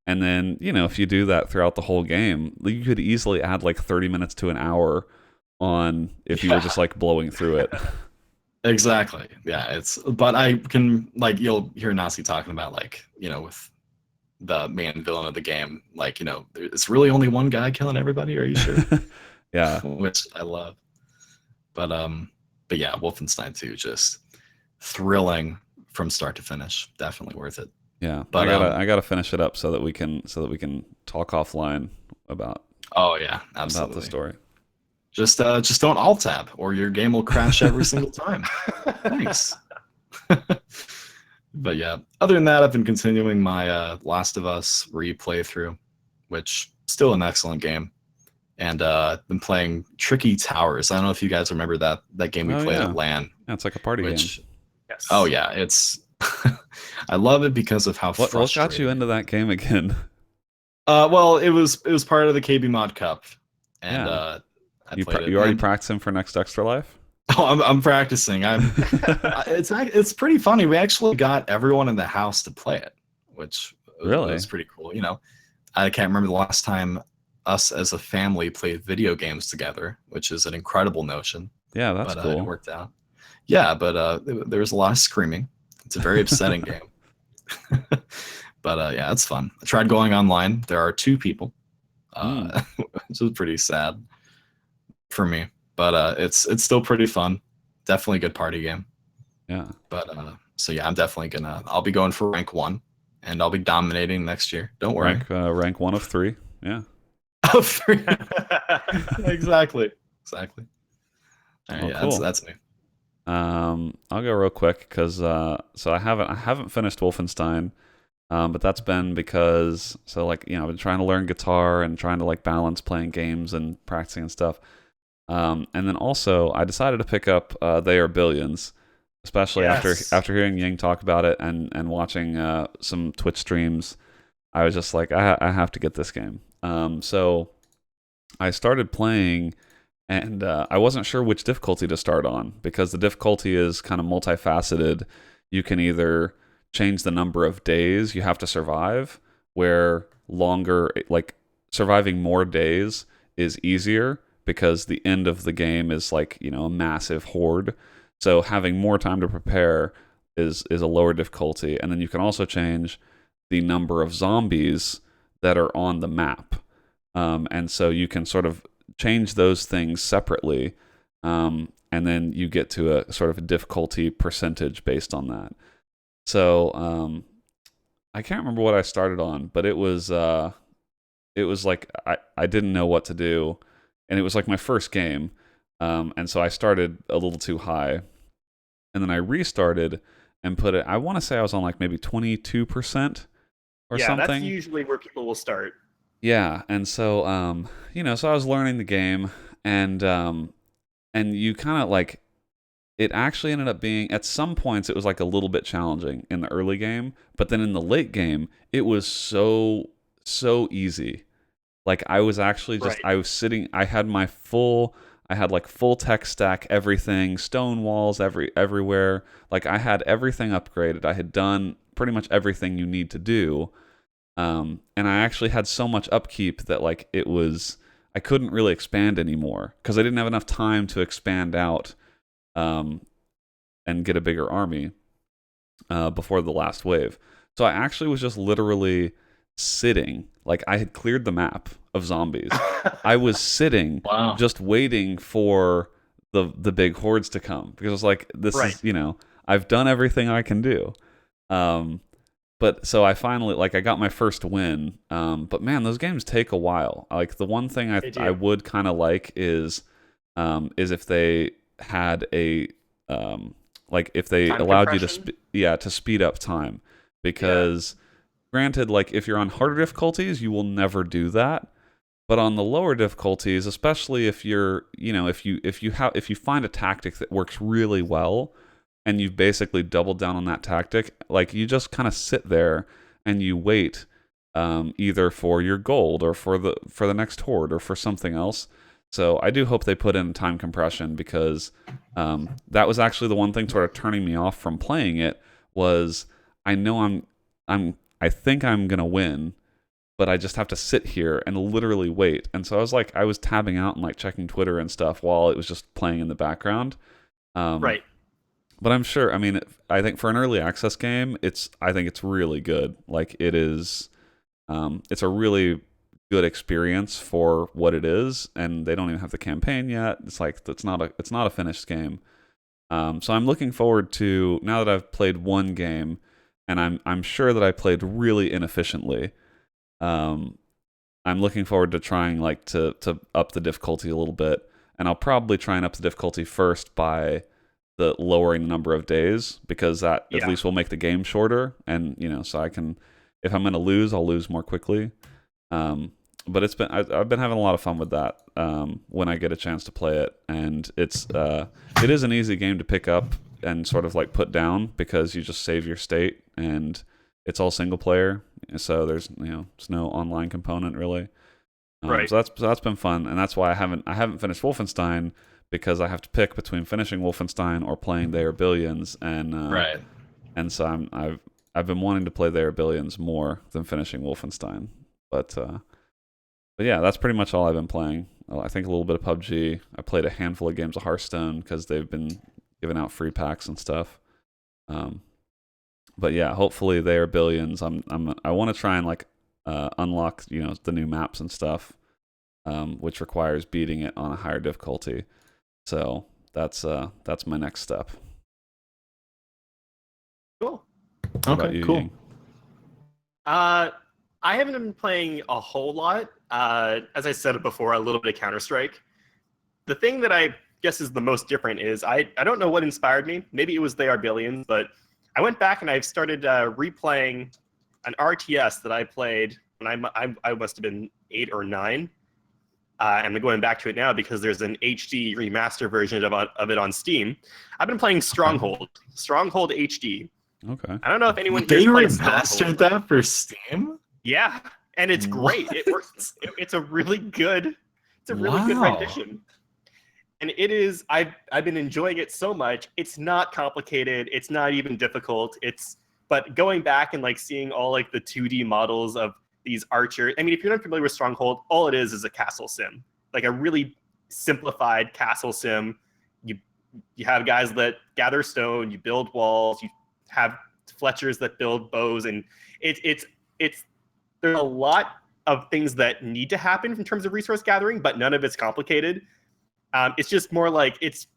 And then, if you do that throughout the whole game, you could easily add like 30 minutes to an hour on if you were just like blowing through it. Exactly. Yeah, but I can, like, you'll hear Nasi talking about, like, with the main villain of the game, like, it's really only one guy killing everybody, are you sure? Yeah. Which I love. But yeah, Wolfenstein 2, just thrilling from start to finish. Definitely worth it. Yeah. But I gotta finish it up so that we can talk offline about oh yeah, absolutely. about the story. Just don't alt tab or your game will crash every single time. Thanks. But yeah, other than that, I've been continuing my Last of Us replay through, which still an excellent game. And been playing Tricky Towers. I don't know if you guys remember that game we played at LAN. Yeah, it's like a party game. Yes. Oh yeah, it's I love it because of how frustrating. What got you into that game again? Well, it was part of the KBMOD Cup, and I played it. You already practicing for next Extra Life? Oh, I'm practicing. It's pretty funny. We actually got everyone in the house to play it, which was pretty cool. I can't remember the last time us as a family played video games together, which is an incredible notion. Yeah, that's cool. It worked out. Yeah, but there was a lot of screaming. It's a very upsetting game. But yeah, it's fun. I tried going online. There are 2 people, which is pretty sad for me. But it's still pretty fun. Definitely a good party game. Yeah. But so yeah, I'm definitely I'll be going for rank 1, and I'll be dominating next year. Don't worry. Rank 1 of 3. Yeah. Of 3. Exactly. All right, yeah, cool. that's me. I'll go real quick because so I haven't finished Wolfenstein, but that's been because I've been trying to learn guitar and trying to like balance playing games and practicing and stuff. And then also I decided to pick up They Are Billions, especially after hearing Ying talk about it and watching some Twitch streams. I was just like, I have to get this game. So I started playing. And I wasn't sure which difficulty to start on because the difficulty is kind of multifaceted. You can either change the number of days you have to survive, where surviving more days is easier because the end of the game is like, a massive horde. So having more time to prepare is a lower difficulty. And then you can also change the number of zombies that are on the map. And so you can sort of change those things separately, and then you get to a sort of a difficulty percentage based on that. So I can't remember what I started on, but it was like I didn't know what to do, and it was like my first game, and so I started a little too high, and then I restarted and put it. I want to say I was on like maybe 22% or something. Yeah, that's usually where people will start. Yeah, and so so I was learning the game, and you kind of like, it actually ended up being, at some points it was like a little bit challenging in the early game, but then in the late game it was so easy. Like I was actually just I was sitting, I had full tech stack, everything, stone walls everywhere. Like I had everything upgraded. I had done pretty much everything you need to do. And I actually had so much upkeep that like I couldn't really expand anymore because I didn't have enough time to expand out and get a bigger army before the last wave. So I actually was just literally sitting, like I had cleared the map of zombies. I was sitting just waiting for the big hordes to come because I was like, this is, I've done everything I can do. But so I finally, like, I got my first win. But man, those games take a while. Like the one thing I would kind of like is if they had a like if they time allowed compression? you to speed up time, because granted, like if you're on harder difficulties, you will never do that. But on the lower difficulties, especially if you're, if you find a tactic that works really well, and you've basically doubled down on that tactic, like you just kind of sit there and you wait, either for your gold or for the next horde or for something else. So I do hope they put in time compression because that was actually the one thing sort of turning me off from playing it was I know I think I'm gonna win, but I just have to sit here and literally wait. And so I was tabbing out and like checking Twitter and stuff while it was just playing in the background. Um, Right. but I'm sure. I mean, I think for an early access game, I think it's really good. Like it is, it's a really good experience for what it is, and they don't even have the campaign yet. It's like it's not a finished game. So I'm looking forward to now that I've played one game, and I'm sure that I played really inefficiently. Um, I'm looking forward to trying like to up the difficulty a little bit, and I'll probably try and up the difficulty first by the lowering the number of days because that at Yeah. least will make the game shorter, and so I can if I'm going to lose, I'll lose more quickly. Um, but I've been having a lot of fun with that when I get a chance to play it, and it is an easy game to pick up and sort of like put down because you just save your state and it's all single player, so there's no online component really. Right. So that's been fun, and that's why I haven't finished Wolfenstein because I have to pick between finishing Wolfenstein or playing They Are Billions, Right. and so I've been wanting to play They Are Billions more than finishing Wolfenstein, but yeah, that's pretty much all I've been playing. I think a little bit of PUBG. I played a handful of games of Hearthstone because they've been giving out free packs and stuff. Um, but yeah, hopefully They Are Billions. I want to try and like unlock the new maps and stuff, which requires beating it on a higher difficulty. So that's my next step. Cool. What about Okay, you, cool. Ying? I haven't been playing a whole lot. As I said before, a little bit of Counter-Strike. The thing that I guess is the most different is I don't know what inspired me. Maybe it was They Are Billions, but I went back and I've started replaying an RTS that I played when I must have been 8 or 9. And I'm going back to it now because there's an HD remaster version of it on Steam. I've been playing Stronghold HD. Okay. I don't know if anyone They here's played remastered Stronghold. that for Steam? Yeah, and it's great. It works. It's a really good. It's a really good Wow. rendition. And it is. I've been enjoying it so much. It's not complicated. It's not even difficult. But going back and like seeing all like the 2D models of these archers. I mean, if you're not familiar with Stronghold, all it is a castle sim, like a really simplified castle sim. You have guys that gather stone. You build walls. You have Fletchers that build bows, and it's there's a lot of things that need to happen in terms of resource gathering, but none of it's complicated. It's just more like it's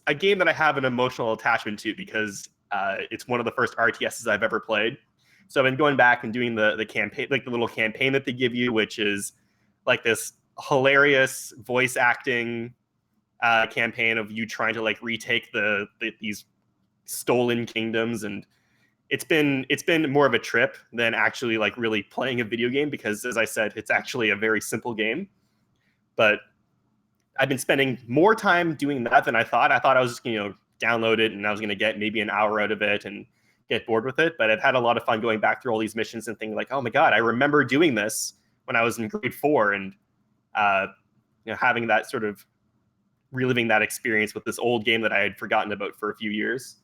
a game that I have an emotional attachment to because it's one of the first RTSs I've ever played. So I've been going back and doing the campaign, like the little campaign that they give you, which is like this hilarious voice acting campaign of you trying to like retake these stolen kingdoms, and it's been more of a trip than actually like really playing a video game because, as I said, it's actually a very simple game. But I've been spending more time doing that than I thought. I thought I was just download it and I was going to get maybe an hour out of it and get bored with it. But I've had a lot of fun going back through all these missions and thinking like, oh my god, I remember doing this when I was in grade 4, and having that sort of reliving that experience with this old game that I had forgotten about for a few years.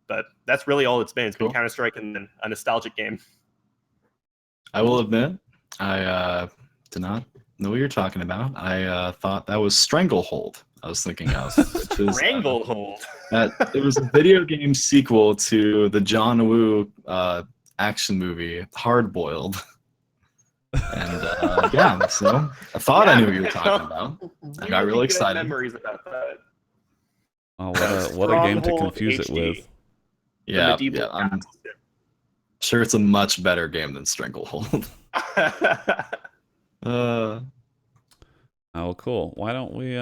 But that's really all it's been. It's been Cool. Counter-Strike and then a nostalgic game. I will admit, I did not know what you're talking about. I thought that was Stranglehold I was thinking of. Which is, Stranglehold. it was a video game sequel to the John Woo action movie Hard Boiled. And yeah, so I thought I knew what you were talking about. I got really good excited. Memories about that. Oh, what a game to Stronghold confuse it HD. with. Yeah, medieval yeah, I'm castle sure it's a much better game than Stranglehold. sim. Oh, cool. Why don't we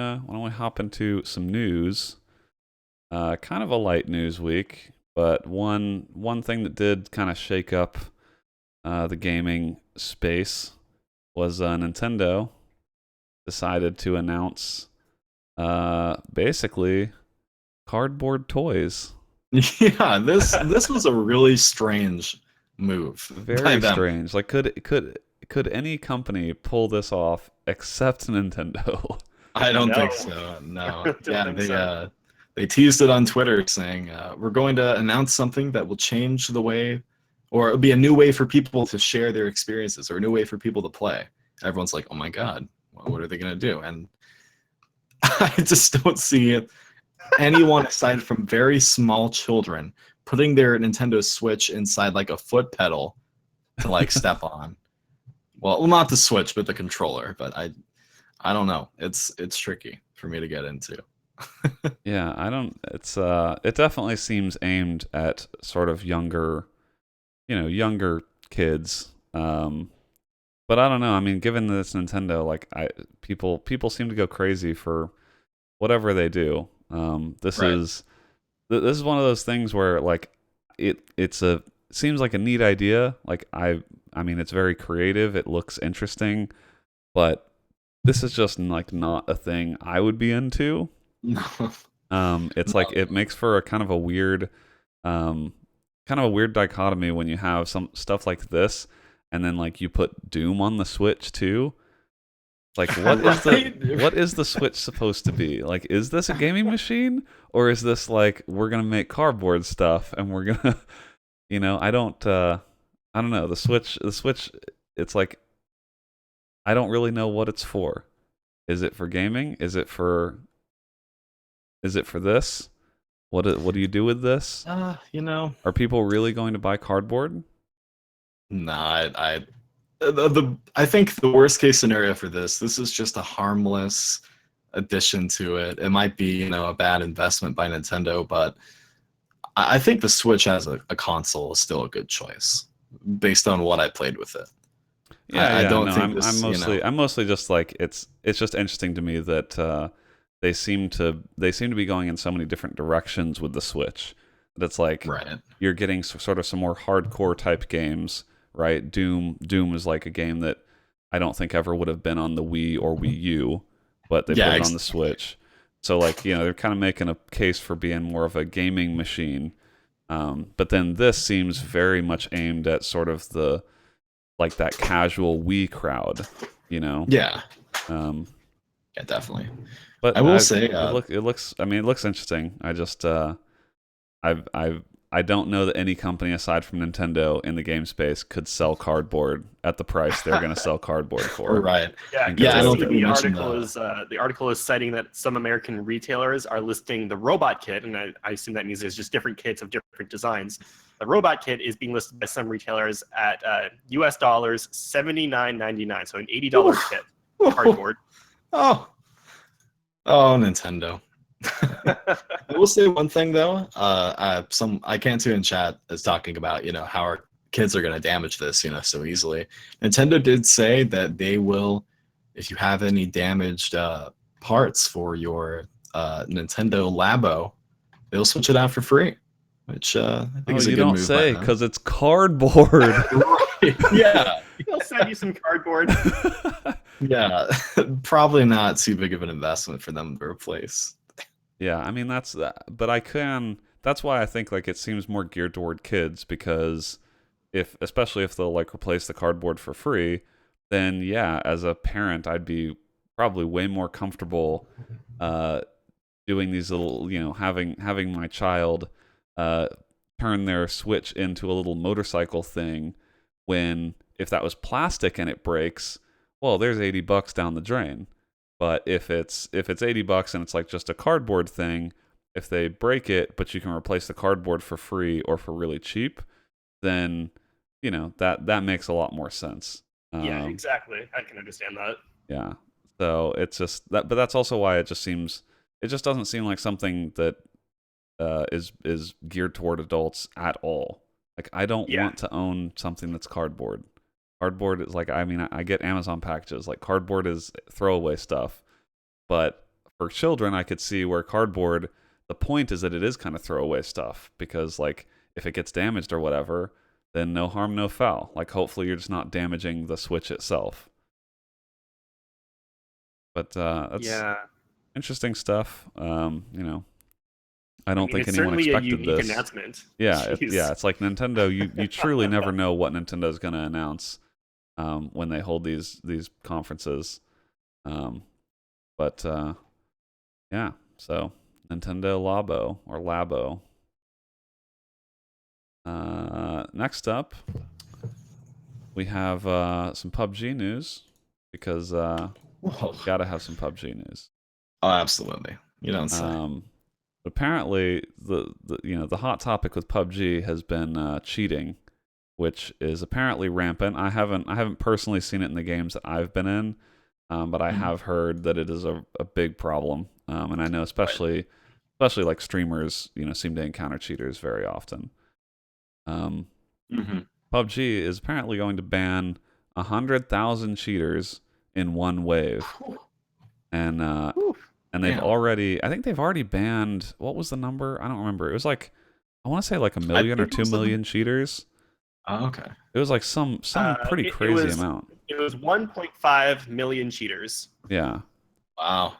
hop into some news? Kind of a light news week, but one thing that did kind of shake up the gaming space was Nintendo decided to announce basically cardboard toys. Yeah, this was a really strange move. by Very them. strange. Like could could any company pull this off except Nintendo? I don't No. think so. No. Don't Yeah, think so. they teased it on Twitter saying we're going to announce something that will change the way, or it'll be a new way for people to share their experiences, or a new way for people to play. Everyone's like, oh my god, what are they gonna do? And I just don't see anyone aside from very small children putting their Nintendo Switch inside like a foot pedal to like step on. Well, not the Switch, but the controller. But I don't know. It's tricky for me to get into. Yeah, I don't. It's it definitely seems aimed at sort of younger, younger kids. But I don't know. I mean, given that it's Nintendo, like people seem to go crazy for whatever they do. This Right. is this is one of those things where like it seems like a neat idea. Like I mean, it's very creative. It looks interesting, but this is just like not a thing I would be into. No. It's like it makes for a um, kind of a weird dichotomy when you have some stuff like this, and then like you put Doom on the Switch too. Like, Right? what is the Switch supposed to be? Like, is this a gaming machine, or is this like we're gonna make cardboard stuff and we're gonna, I don't know. The Switch, it's like I don't really know what it's for. Is it for gaming? Is it for this? What do you do with this? You know, Are people really going to buy cardboard? nah. I think the worst case scenario for this is just a harmless addition to it. It might be, a bad investment by Nintendo, but I think the Switch as a console is still a good choice based on what I played with it. Yeah, I yeah. don't No, think I'm mostly just like it's just interesting to me that they seem to be going in so many different directions with the Switch. That it's like right. you're getting sort of some more hardcore type games, right? Doom is like a game that I don't think ever would have been on the Wii or Wii U, but they Yeah, put it on the Switch. So like, they're kind of making a case for being more of a gaming machine. But then this seems very much aimed at sort of the like that casual Wii crowd, you know. yeah, Um, yeah, definitely. but I will say, it looks. I mean, it looks interesting. I just I don't know that any company aside from Nintendo in the game space could sell cardboard at the price they're going to sell cardboard for. right. Yeah, And Yeah, I I don't see think we mentioned the article is citing that some American retailers are listing the robot kit, and I assume that means there's just different kits of different designs. The robot kit is being listed by some retailers at US dollars $79.99, so an $80 kit cardboard. Oh, oh, Nintendo. I will say one thing though. I can't see in chat is talking about how our kids are going to damage this so easily. Nintendo did say that they will, if you have any damaged parts for your Nintendo Labo, they'll switch it out for free, which I think Oh, is a you good don't move by say, them. because it's cardboard. Right. Yeah, They'll send you some cardboard. yeah. Probably not too big of an investment for them to replace. Yeah, I mean that's that, but that's why I think like it seems more geared toward kids because especially if they'll like replace the cardboard for free, then yeah, as a parent I'd be probably way more comfortable uh doing these little, having my child uh turn their Switch into a little motorcycle thing when if that was plastic and it breaks, well, there's $80 down the drain. But if it's $80 and it's like just a cardboard thing, if they break it, but you can replace the cardboard for free or for really cheap, then that makes a lot more sense. Yeah, exactly. I can understand that. Yeah. So it's just that, but that's also why it just doesn't seem like something that is geared toward adults at all. Like I don't Yeah. want to own something that's cardboard. Cardboard is like, I mean, I get Amazon packages. Like cardboard is throwaway stuff, but for children, I could see where cardboard. The point is that it is kind of throwaway stuff because like if it gets damaged or whatever, then no harm, no foul. Like hopefully you're just not damaging the Switch itself. But that's Yeah. interesting stuff. I don't think it's anyone certainly a expected unique this. announcement. Yeah, Jeez. it's like Nintendo. You truly never know what Nintendo's going to announce. when they hold these conferences. Um, but yeah, so Nintendo Labo or Labo. Next up, we have some PUBG news because Whoa. gotta have some PUBG news. Oh, absolutely. You don't say. Apparently, the hot topic with PUBG has been cheating, which is apparently rampant. I haven't personally seen it in the games that I've been in, but I Mhm. have heard that it is a big problem, and I know Right. especially like streamers, seem to encounter cheaters very often. Um, Hmm. PUBG is apparently going to ban 100,000 cheaters in one wave, and Whew. they've Damn. I think they've already banned, what was the number? I don't remember. It was like, I want to say like a I million or think it two was million cheaters. oh, okay. It was like some pretty It crazy was amount. 1.5 million cheaters. Yeah. Wow.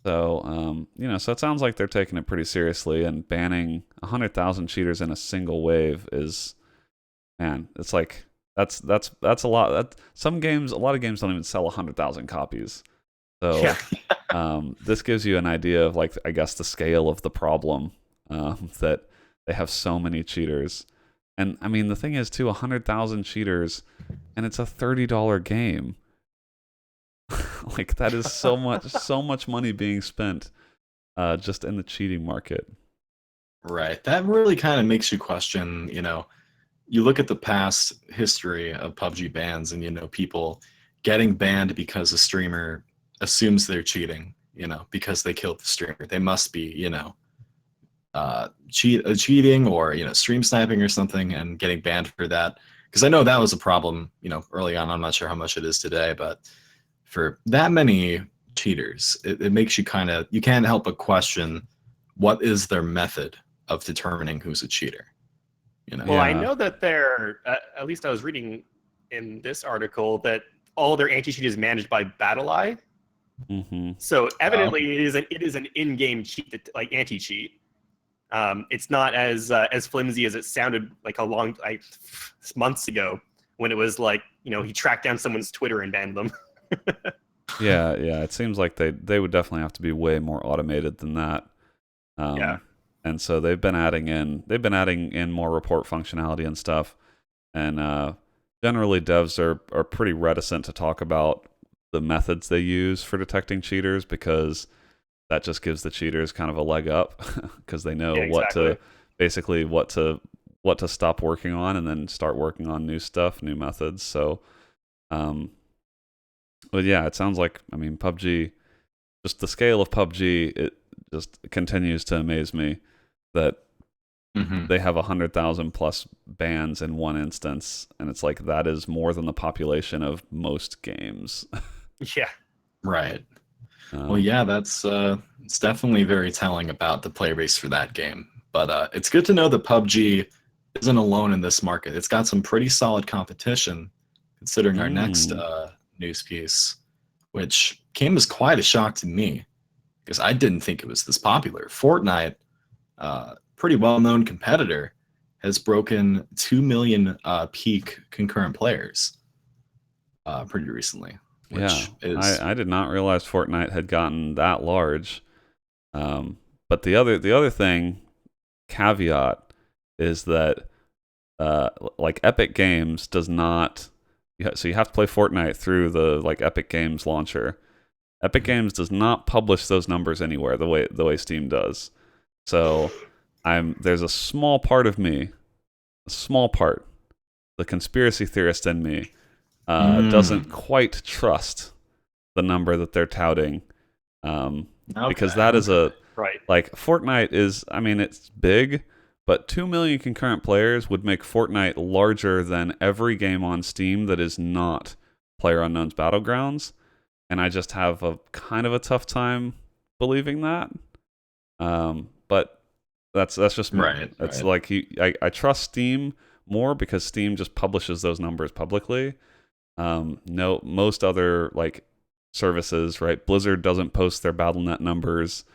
So, so it sounds like they're taking it pretty seriously, and banning 100,000 cheaters in a single wave is, man, it's like that's a lot. A lot of games don't even sell 100,000 copies. So, Yeah. this gives you an idea of, like, I guess, the scale of the problem, that they have so many cheaters. And I mean, the thing is, too, 100,000 cheaters, and it's a $30 game. Like, that is so much money being spent just in the cheating market. Right. That really kind of makes you question, you look at the past history of PUBG bans and, people getting banned because a streamer assumes they're cheating, because they killed the streamer. They must be, cheating or, stream sniping or something and getting banned for that. Because I know that was a problem, early on. I'm not sure how much it is today, but for that many cheaters, it makes you can't help but question what is their method of determining who's a cheater, Well, I Yeah. know that at least I was reading in this article that all their anti-cheat is managed by BattleEye. Mm-hmm. So Oh, evidently, it is an in-game cheat, like anti-cheat. It's not as flimsy as it sounded like months ago when it was like he tracked down someone's Twitter and banned them. Yeah, yeah. It seems like they would definitely have to be way more automated than that. Yeah, Um, and so they've been adding in more report functionality and stuff. And generally, devs are pretty reticent to talk about the methods they use for detecting cheaters, because that just gives the cheaters kind of a leg up, because they know yeah, exactly. what to stop working on and then start working on new stuff, new methods. So, um, but yeah, it sounds like, I mean, PUBG, just the scale of PUBG, it just continues to amaze me that hmm, they have 100,000 plus bans in one instance, and it's like that is more than the population of most games. Yeah, right. Well, um, yeah, that's it's definitely very telling about the player base for that game. But it's good to know that PUBG isn't alone in this market. It's got some pretty solid competition, considering our next mm, news piece, which came as quite a shock to me because I didn't think it was this popular. Fortnite, pretty well-known competitor, has broken 2 million peak concurrent players pretty recently, yeah, which is I did not realize Fortnite had gotten that large. But the other thing, caveat, is that like Epic Games does not. So you have to play Fortnite through the, like, Epic Games launcher. Epic Games does not publish those numbers anywhere the way Steam does. So there's a small part of me, a small part, the conspiracy theorist in me, doesn't mm, quite trust the number that they're touting, because okay, that is okay. a, right. like, Fortnite is, I mean, it's big, but 2 million concurrent players would make Fortnite larger than every game on Steam that is not PlayerUnknown's Battlegrounds, and I just have a kind of a tough time believing that. But that's just me. Right, It's right. like I trust Steam more because Steam just publishes those numbers publicly. No, most other, like, services, right? Blizzard doesn't post their BattleNet numbers.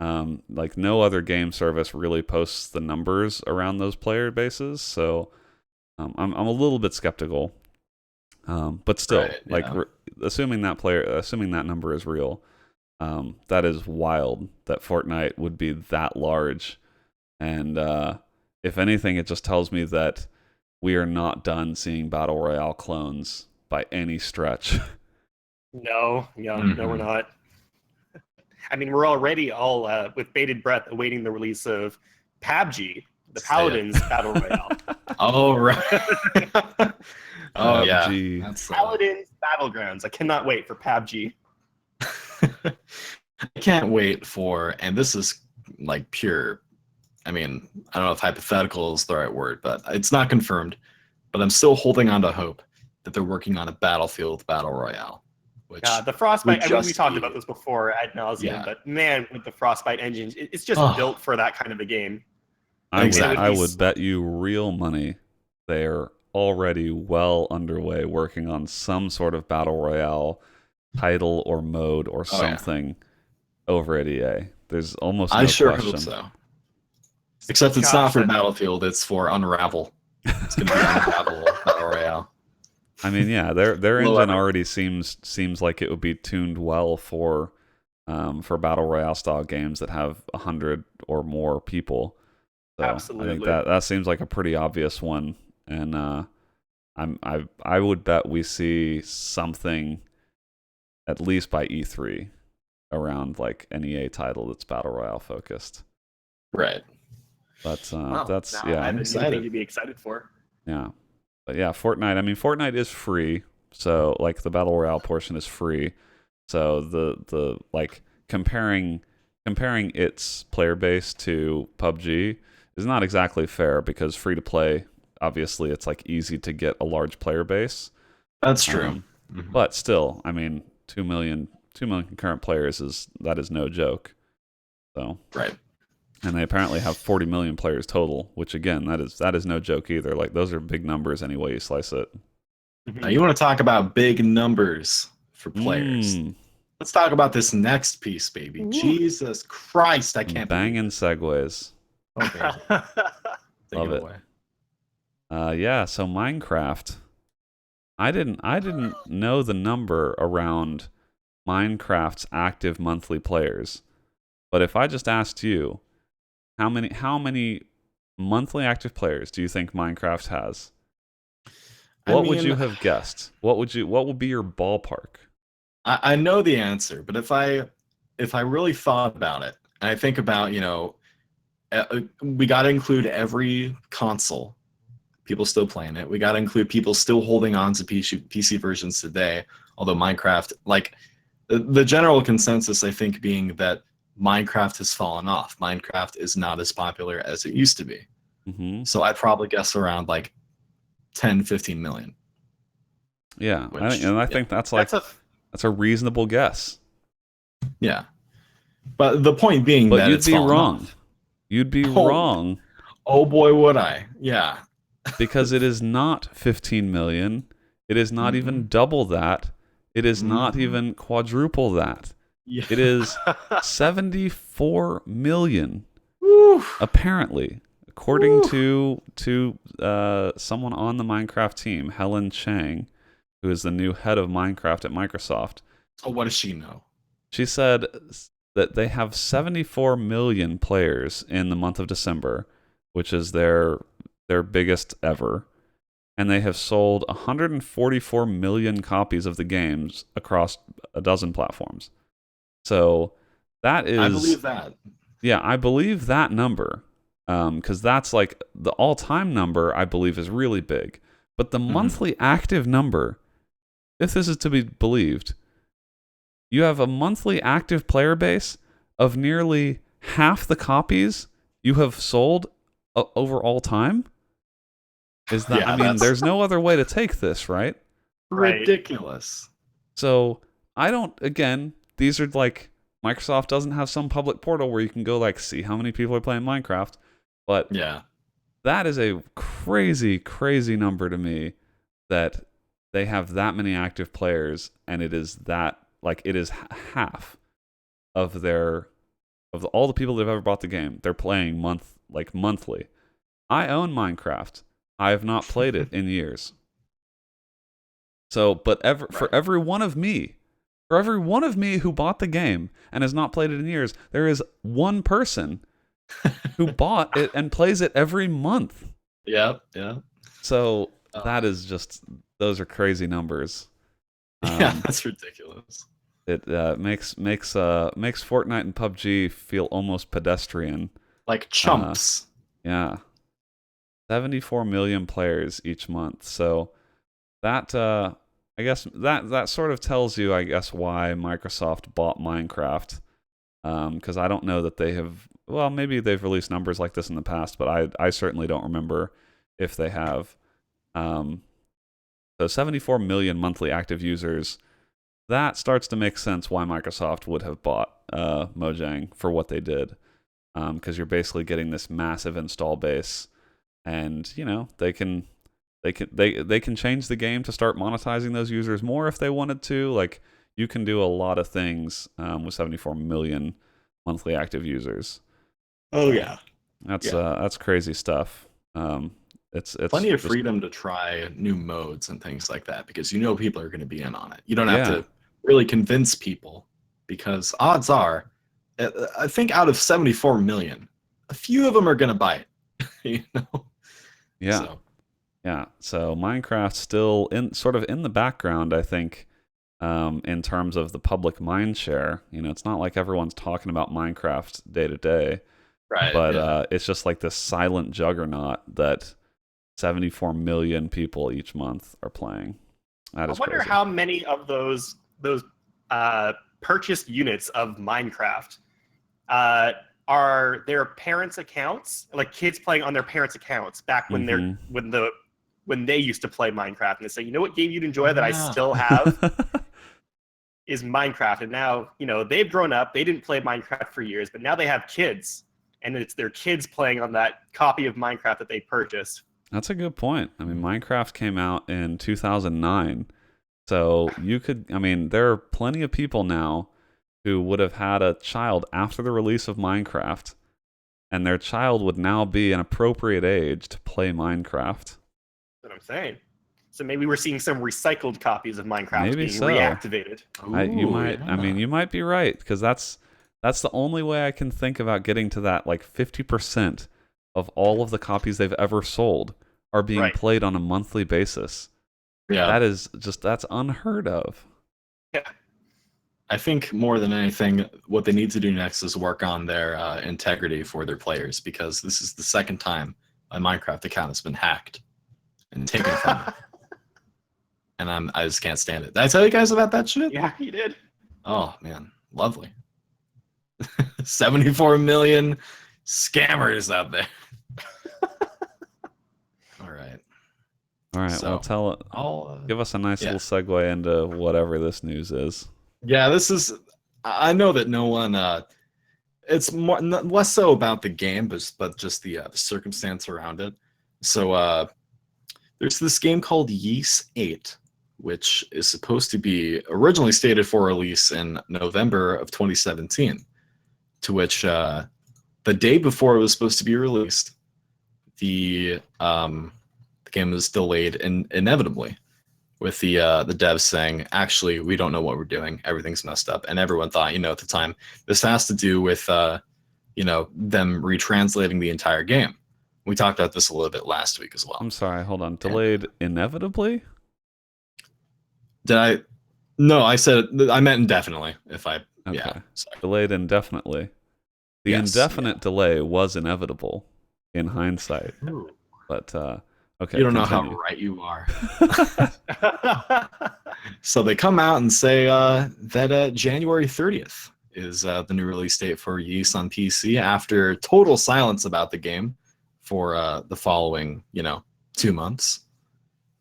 Like, no other game service really posts the numbers around those player bases. So I'm a little bit skeptical. But still, Right. like Yeah. assuming that number is real, that is wild that Fortnite would be that large. And if anything, it just tells me that we are not done seeing battle royale clones by any stretch. No, yeah, no, we're Hmm. not. I mean, we're already all with bated breath awaiting the release of PUBG, the Say it. Paladins Battle Royale. Oh right. Oh yeah. PUBG. That's Paladins Battlegrounds. I cannot wait for PUBG. I can't wait for, and this is like pure. I mean, I don't know if hypothetical is the right word, but it's not confirmed. But I'm still holding on to hope that they're working on a Battlefield Battle Royale, which The would Frostbite. I mean, we just talked be, about this before ad nauseum, yeah. but man, with the Frostbite engine, it's just Oh, built for that kind of a game. And it would I exactly. be would bet you real money they're already well underway working on some sort of battle royale title or mode or Oh yeah. something over at EA. There's almost I no sure hope question. so. Except it's not gosh, for that, Battlefield, it's for Unravel. It's gonna be Unravel Battle Royale. I mean, yeah, their Blow engine everything. already seems like it would be tuned well for battle royale style games that have 100 or more people. So I think absolutely. that seems like a pretty obvious one, and I would bet we see something at least by E3 around like an EA title that's battle royale focused. Right. But Well, that's now I yeah, have I'm a new thing excited. to be excited for. yeah. But yeah, Fortnite. I mean, Fortnite is free, so like the battle royale portion is free. So the like comparing its player base to PUBG is not exactly fair because free to play, obviously, it's like easy to get a large player base. That's true. Um, Mhm. but still, I mean, 2 million concurrent players is no joke. So, Right. and they apparently have 40 million players total, which again, that is no joke either. Like those are big numbers any way you slice it. Now Mhm. you want to talk about big numbers for players. Mmm, Let's talk about this next piece, baby. Ooh. Jesus Christ, I can't believe banging it. segues. Oh baby. Take Love it it. away. Yeah. So Minecraft. I didn't know the number around Minecraft's active monthly players. But if I just asked you, how many monthly active players do you think Minecraft has? I What would mean, you have guessed? What would be your ballpark? I know the answer, but if I really thought about it, and I think about, we got to include every console, people still playing it. We got to include people still holding on to PC versions today. Although Minecraft, like the general consensus, I think, being that Minecraft has fallen off. Minecraft is not as popular as it used to be. Hmm. So I'd probably guess around like 10, 15 million, Yeah, which, and I yeah, think That's a that's a reasonable guess. yeah. But the point being But that you'd it's be fallen wrong. off. You'd be Oh, wrong oh boy, would I. Yeah. because it is not 15 million. It is not Hmm. even double that. It is not Hmm. even quadruple that. Yeah. It is 74 million, Woo. apparently, according Woo. to someone on the Minecraft team, Helen Chang, who is the new head of Minecraft at Microsoft. Oh, what does she know? She said that they have 74 million players in the month of December, which is their biggest ever, and they have sold 144 million copies of the games across a dozen platforms. So that I is, believe that. yeah, I believe that number, because that's like the all-time number. I believe is really big, but the Hmm. monthly active number, if this is to be believed, you have a monthly active player base of nearly half the copies you have sold over all time. Is that? I Yeah, mean, that's there's no other way to take this, right? right. ridiculous. So I don't. Again, these are like Microsoft doesn't have some public portal where you can go like see how many people are playing Minecraft, but Yeah. that is a crazy, crazy number to me that they have that many active players, and it is that like it is half of all the people that have ever bought the game. They're playing monthly. I own Minecraft. I have not played it in years. So, but Right. for every one of me, who bought the game and has not played it in years, there is one person who bought it and plays it every month. Yeah, yeah. So Oh. that is just, those are crazy numbers. Yeah, that's ridiculous. It makes Fortnite and PUBG feel almost pedestrian. Like Uh, chumps. yeah, 74 million players each month. So that I guess that sort of tells you, I guess, why Microsoft bought Minecraft. Because I don't know that they have. Well, maybe they've released numbers like this in the past, but I certainly don't remember if they have. Um, so 74 million monthly active users. That starts to make sense why Microsoft would have bought Mojang for what they did, because you're basically getting this massive install base, and they can change the game to start monetizing those users more if they wanted to. Like, you can do a lot of things with 74 million monthly active users. Oh yeah. That's crazy stuff. It's Plenty of just, freedom to try new modes and things like that because people are going to be in on it. You don't have yeah. to really convince people because odds are, I think out of 74 million, a few of them are going to buy it. Yeah. So. Yeah. So Minecraft's still in the background, I think, in terms of the public mind share. It's not like everyone's talking about Minecraft day to day, Right. but Yeah. it's just like this silent juggernaut that 74 million people each month are playing. That I is wonder crazy. how many of those purchased units of Minecraft are their parents' accounts, like kids playing on their parents' accounts back when when they used to play Minecraft, and they say, you know what game you'd enjoy that I still have is Minecraft. And now, they've grown up, they didn't play Minecraft for years, but now they have kids, and it's their kids playing on that copy of Minecraft that they purchased. That's a good point. I mean, Minecraft came out in 2009. So there are plenty of people now who would have had a child after the release of Minecraft, and their child would now be an appropriate age to play Minecraft. That's what I'm saying. So maybe we're seeing some recycled copies of Minecraft Maybe being so. reactivated. You might be right, because that's the only way I can think about getting to that. Like 50% of all of the copies they've ever sold are being played on a monthly basis. Yeah. That's unheard of. Yeah. I think more than anything, what they need to do next is work on their integrity for their players, because this is the second time my Minecraft account has been hacked and taken from me. And I just can't stand it. Did I tell you guys about that shit? Yeah, you did. Oh man, lovely. 74 million scammers out there. All right. So, give us a nice little segue into whatever this news is. Yeah, this is. I know that no one. It's less so about the game, but just the circumstance around it. So there's this game called Ys 8, which is supposed to be originally stated for release in November of 2017. To which the day before it was supposed to be released, the game was delayed inevitably, with the devs saying, actually, we don't know what we're doing, everything's messed up. And everyone thought, at the time, this has to do with them retranslating the entire game. We talked about this a little bit last week as well. I'm sorry, hold on. Delayed inevitably? Did I? No, I meant indefinitely. Okay. Yeah. Sorry. Delayed indefinitely. The indefinite delay was inevitable in hindsight. Ooh. But okay. You don't know how right you are. So they come out and say that January 30th is the new release date for Ys on PC, after total silence about the game for the following 2 months.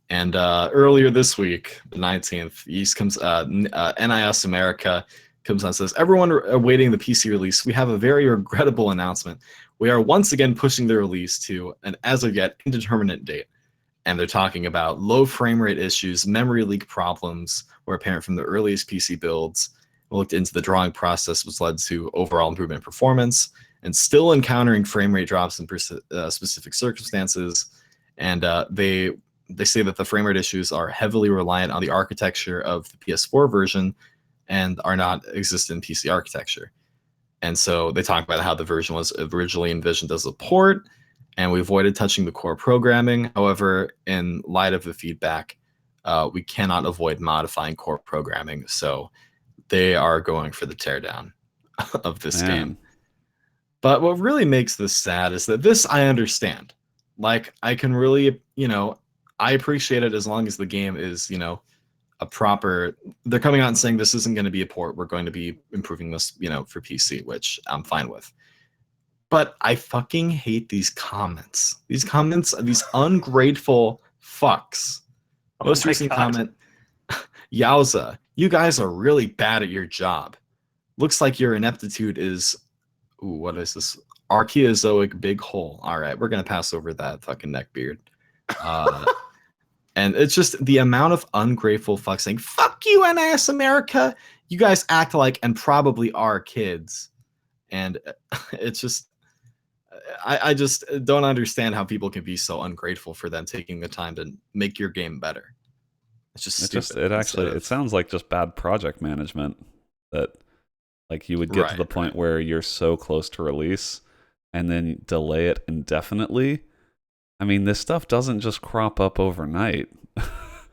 And earlier this week, the 19th, Ys comes, NIS America comes on and says, everyone awaiting the PC release, we have a very regrettable announcement. We are once again pushing the release to an as of yet indeterminate date. And they're talking about low frame rate issues, memory leak problems were apparent from the earliest PC builds. We looked into the drawing process, which led to overall improvement in performance, and still encountering frame rate drops in specific circumstances. And they they say that the frame rate issues are heavily reliant on the architecture of the PS4 version and are not existent in PC architecture. And so they talk about how the version was originally envisioned as a port, and we avoided touching the core programming. However, in light of the feedback, we cannot avoid modifying core programming. So they are going for the teardown of this game. But what really makes this sad is that this I understand. Like, I can really, I appreciate it as long as the game is, a proper. They're coming out and saying this isn't going to be a port. We're going to be improving this, for PC, which I'm fine with. But I fucking hate these comments. These comments, these ungrateful fucks. Most recent comment, Yowza, you guys are really bad at your job. Looks like your ineptitude is, what is this? Archaeozoic big hole. All right, we're going to pass over that fucking neckbeard. And it's just the amount of ungrateful fucks saying, fuck you, NIS America. You guys act like, and probably are, kids. And it's just, I just don't understand how people can be so ungrateful for them taking the time to make your game better. It's just stupid. It sounds like just bad project management, that like you would get to the point where you're so close to release and then delay it indefinitely. I mean, this stuff doesn't just crop up overnight.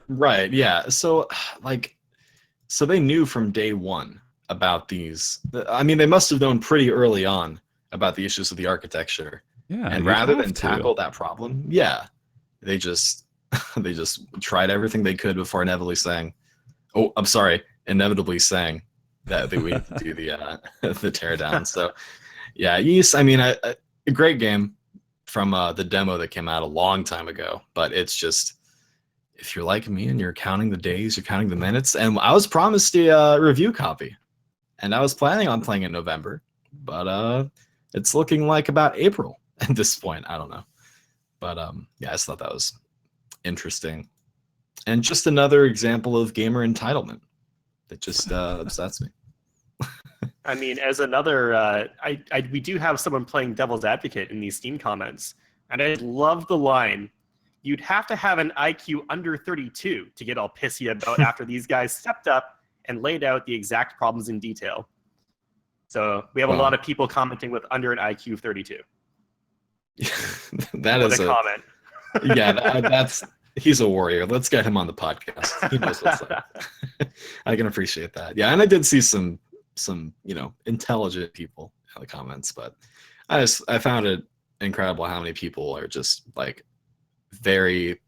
Right, yeah. So they knew from day one about these. I mean, they must have known pretty early on about the issues with the architecture. Yeah. And rather than tackle that problem, they just tried everything they could before inevitably saying that they would do the teardown. So yeah, Yeast, I mean, a great game from the demo that came out a long time ago, but it's just, if you're like me and you're counting the days, you're counting the minutes, and I was promised a review copy, and I was planning on playing in November, but it's looking like about April at this point. I don't know, but yeah, I just thought that was interesting, and just another example of gamer entitlement that just upsets me. I mean, as another, we do have someone playing devil's advocate in these Steam comments, and I love the line, "You'd have to have an IQ under 32 to get all pissy about after these guys stepped up and laid out the exact problems in detail." So we have a lot of people commenting with under an IQ of 32. That is a comment. Yeah, that's he's a warrior. Let's get him on the podcast. He knows what's up. I can appreciate that. Yeah, and I did see some intelligent people in the comments, but I found it incredible how many people are just like very,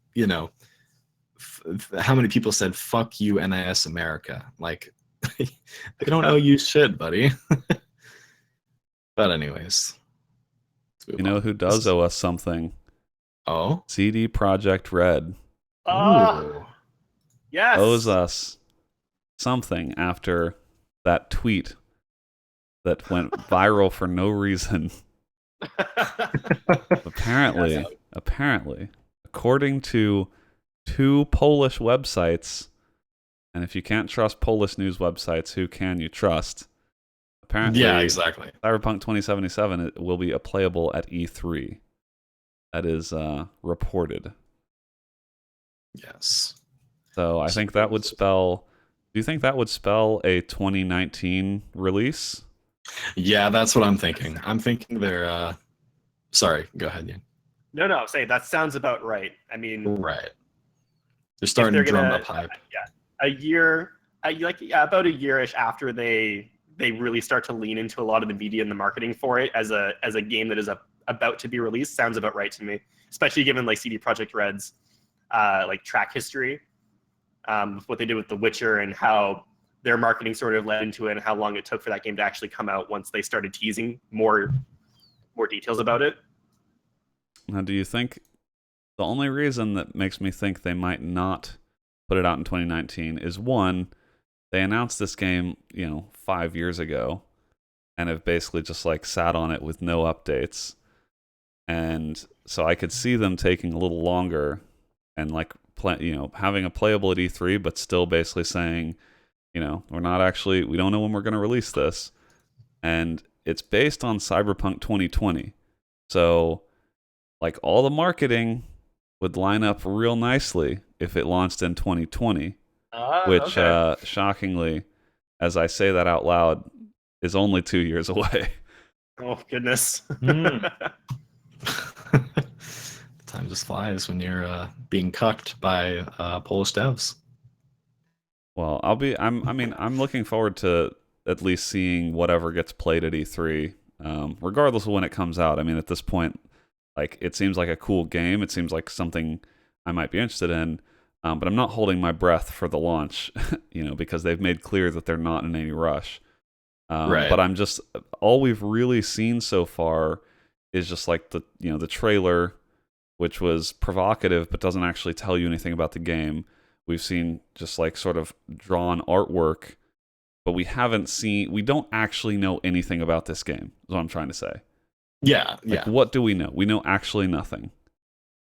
how many people said fuck you NIS America. Like, they don't owe you shit, buddy. But anyways, you know who does owe us something? Oh, CD Projekt Red. Yes, owes us something after that tweet that went viral for no reason. Apparently, according to 2 Polish websites, and if you can't trust Polish news websites, who can you trust? Apparently, yeah, exactly. Cyberpunk 2077 will be playable at E3. That is reported. Yes. So I think that would spell. Do you think that would spell a 2019 release? Yeah, that's what I'm thinking. I'm thinking they're. Sorry, go ahead, Ian. No, say that sounds about right. I mean, right. They're starting to drum up hype. Yeah, about a year-ish after they really start to lean into a lot of the media and the marketing for it as a game that is about to be released sounds about right to me. Especially given like CD Projekt Red's like track history, what they did with The Witcher and how their marketing sort of led into it, and how long it took for that game to actually come out once they started teasing more details about it. Now, do you think the only reason that makes me think they might not put it out in 2019 is, one, they announced this game, 5 years ago, and have basically just like sat on it with no updates. And so I could see them taking a little longer and like having a playable at E3, but still basically saying, we don't know when we're going to release this. And it's based on Cyberpunk 2020. So like all the marketing would line up real nicely if it launched in 2020, which Okay. shockingly, as I say that out loud, is only 2 years away. Oh goodness. Hmm. Time just flies when you're being cucked by Polish devs. Well, I'm looking forward to at least seeing whatever gets played at E3, regardless of when it comes out. I mean, at this point, like it seems like a cool game. It seems like something I might be interested in, but I'm not holding my breath for the launch, because they've made clear that they're not in any rush. Right. But I'm just all we've really seen so far is just like the trailer, which was provocative but doesn't actually tell you anything about the game. We've seen just like sort of drawn artwork, but we don't actually know anything about this game, is what I'm trying to say. Yeah, Like, yeah. what do we know? We know actually nothing.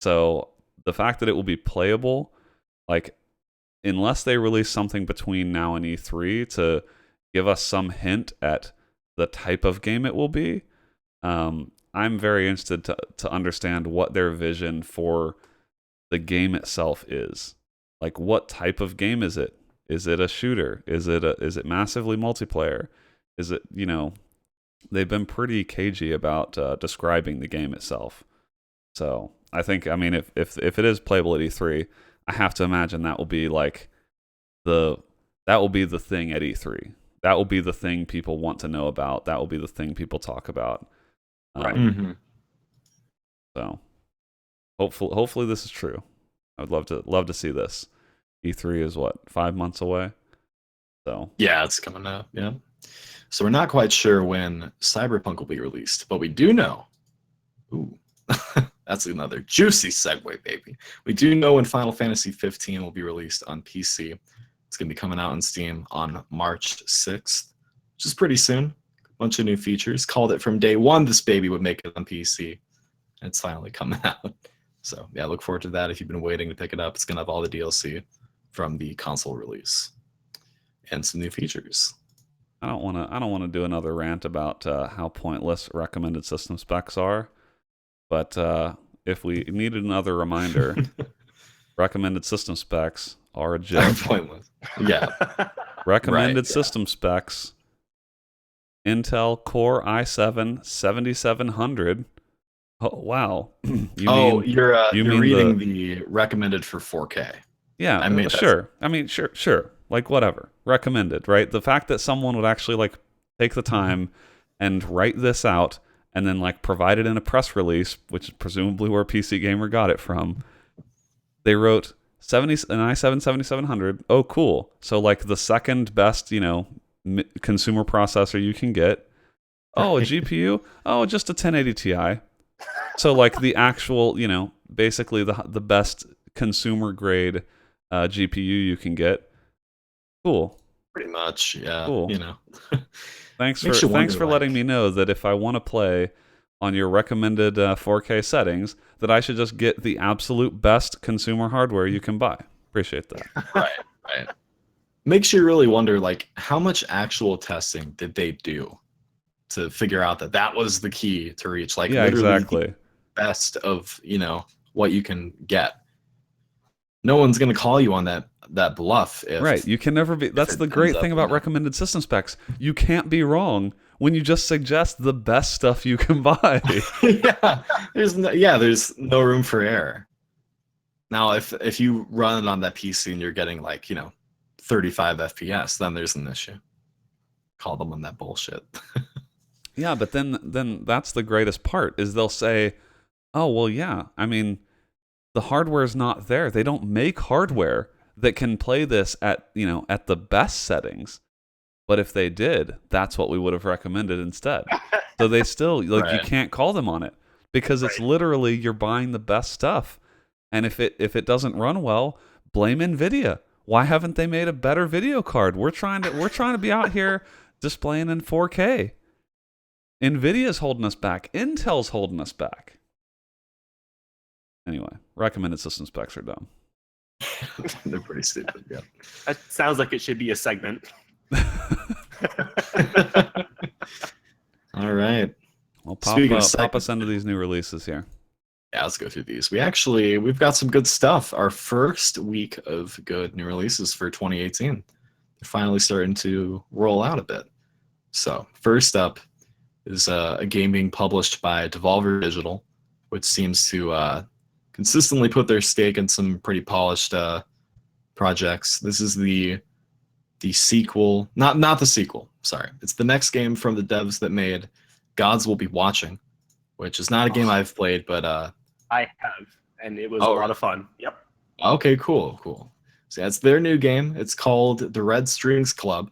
So the fact that it will be playable, like, unless they release something between now and E3 to give us some hint at the type of game it will be, I'm very interested to understand what their vision for the game itself is. Like, what type of game is it? Is it a shooter? Is it massively multiplayer? Is it, they've been pretty cagey about describing the game itself. So I think, I mean, if it is playable at E3, I have to imagine that will be like that will be the thing at E3. That will be the thing people want to know about. That will be the thing people talk about. Right. Mm-hmm. So hopefully this is true. I would love to see this. E3 is what, 5 months away? So Yeah, it's coming up. Yeah. So we're not quite sure when Cyberpunk will be released, but we do know. Ooh, that's another juicy segue, baby. We do know when Final Fantasy 15 will be released on PC. It's going to be coming out on Steam on March 6th, which is pretty soon. A bunch of new features. Called it from day one this baby would make it on PC. And it's finally coming out. So yeah, look forward to that if you've been waiting to pick it up. It's going to have all the DLC from the console release and some new features. I don't want to do another rant about how pointless recommended system specs are, but if we needed another reminder, recommended system specs are a They're joke. pointless. Yeah. Recommended Right, yeah. system specs: Intel Core i7 7700. Oh wow! You're mean reading the recommended for 4K. Yeah, I made that. sure. I mean, sure. Like, whatever. Recommended, right? The fact that someone would actually, like, take the time and write this out and then, like, provide it in a press release, which is presumably where PC Gamer got it from. They wrote an i7 7700. Oh, cool. So, like, the second best, consumer processor you can get. Oh, a GPU? Oh, just a 1080 Ti. So, like, the actual, basically the best consumer grade GPU you can get. Cool. Pretty much, yeah. Cool. Thanks Makes you for wonder, letting me know that if I want to play on your recommended 4K settings, that I should just get the absolute best consumer hardware you can buy. Appreciate that. Right. Makes you really wonder, like, how much actual testing did they do to figure out that that was the key to reach, like, Yeah, literally exactly. the best of, what you can get. No one's gonna call you on that bluff if Right. You can never be. That's the great thing about recommended system specs. You can't be wrong when you just suggest the best stuff you can buy. yeah. There's no room for error. Now, if you run it on that PC and you're getting, like, 35 FPS, then there's an issue. Call them on that bullshit. Yeah, but then that's the greatest part is they'll say, "Oh, well, yeah. I mean, the hardware is not there. They don't make hardware that can play this at the best settings. But if they did, that's what we would have recommended instead." So they still Right. You can't call them on it because it's literally you're buying the best stuff. And if it doesn't run well, blame Nvidia. Why haven't they made a better video card? We're trying to be out here displaying in 4K. Nvidia's holding us back. Intel's holding us back. Anyway, recommended system specs are dumb. They're pretty stupid, yeah. That sounds like it should be a segment. All right. Well, Speaking of pop us into these new releases here. Yeah, let's go through these. We've got some good stuff. Our first week of good new releases for 2018. They're finally starting to roll out a bit. So first up is a game being published by Devolver Digital, which seems to consistently put their stake in some pretty polished projects. This is the sequel, not the sequel. Sorry, it's the next game from the devs that made Gods Will Be Watching, which is not a game I've played, but I have, and it was a lot of fun. Yep. Okay, cool. So that's their new game. It's called The Red Strings Club.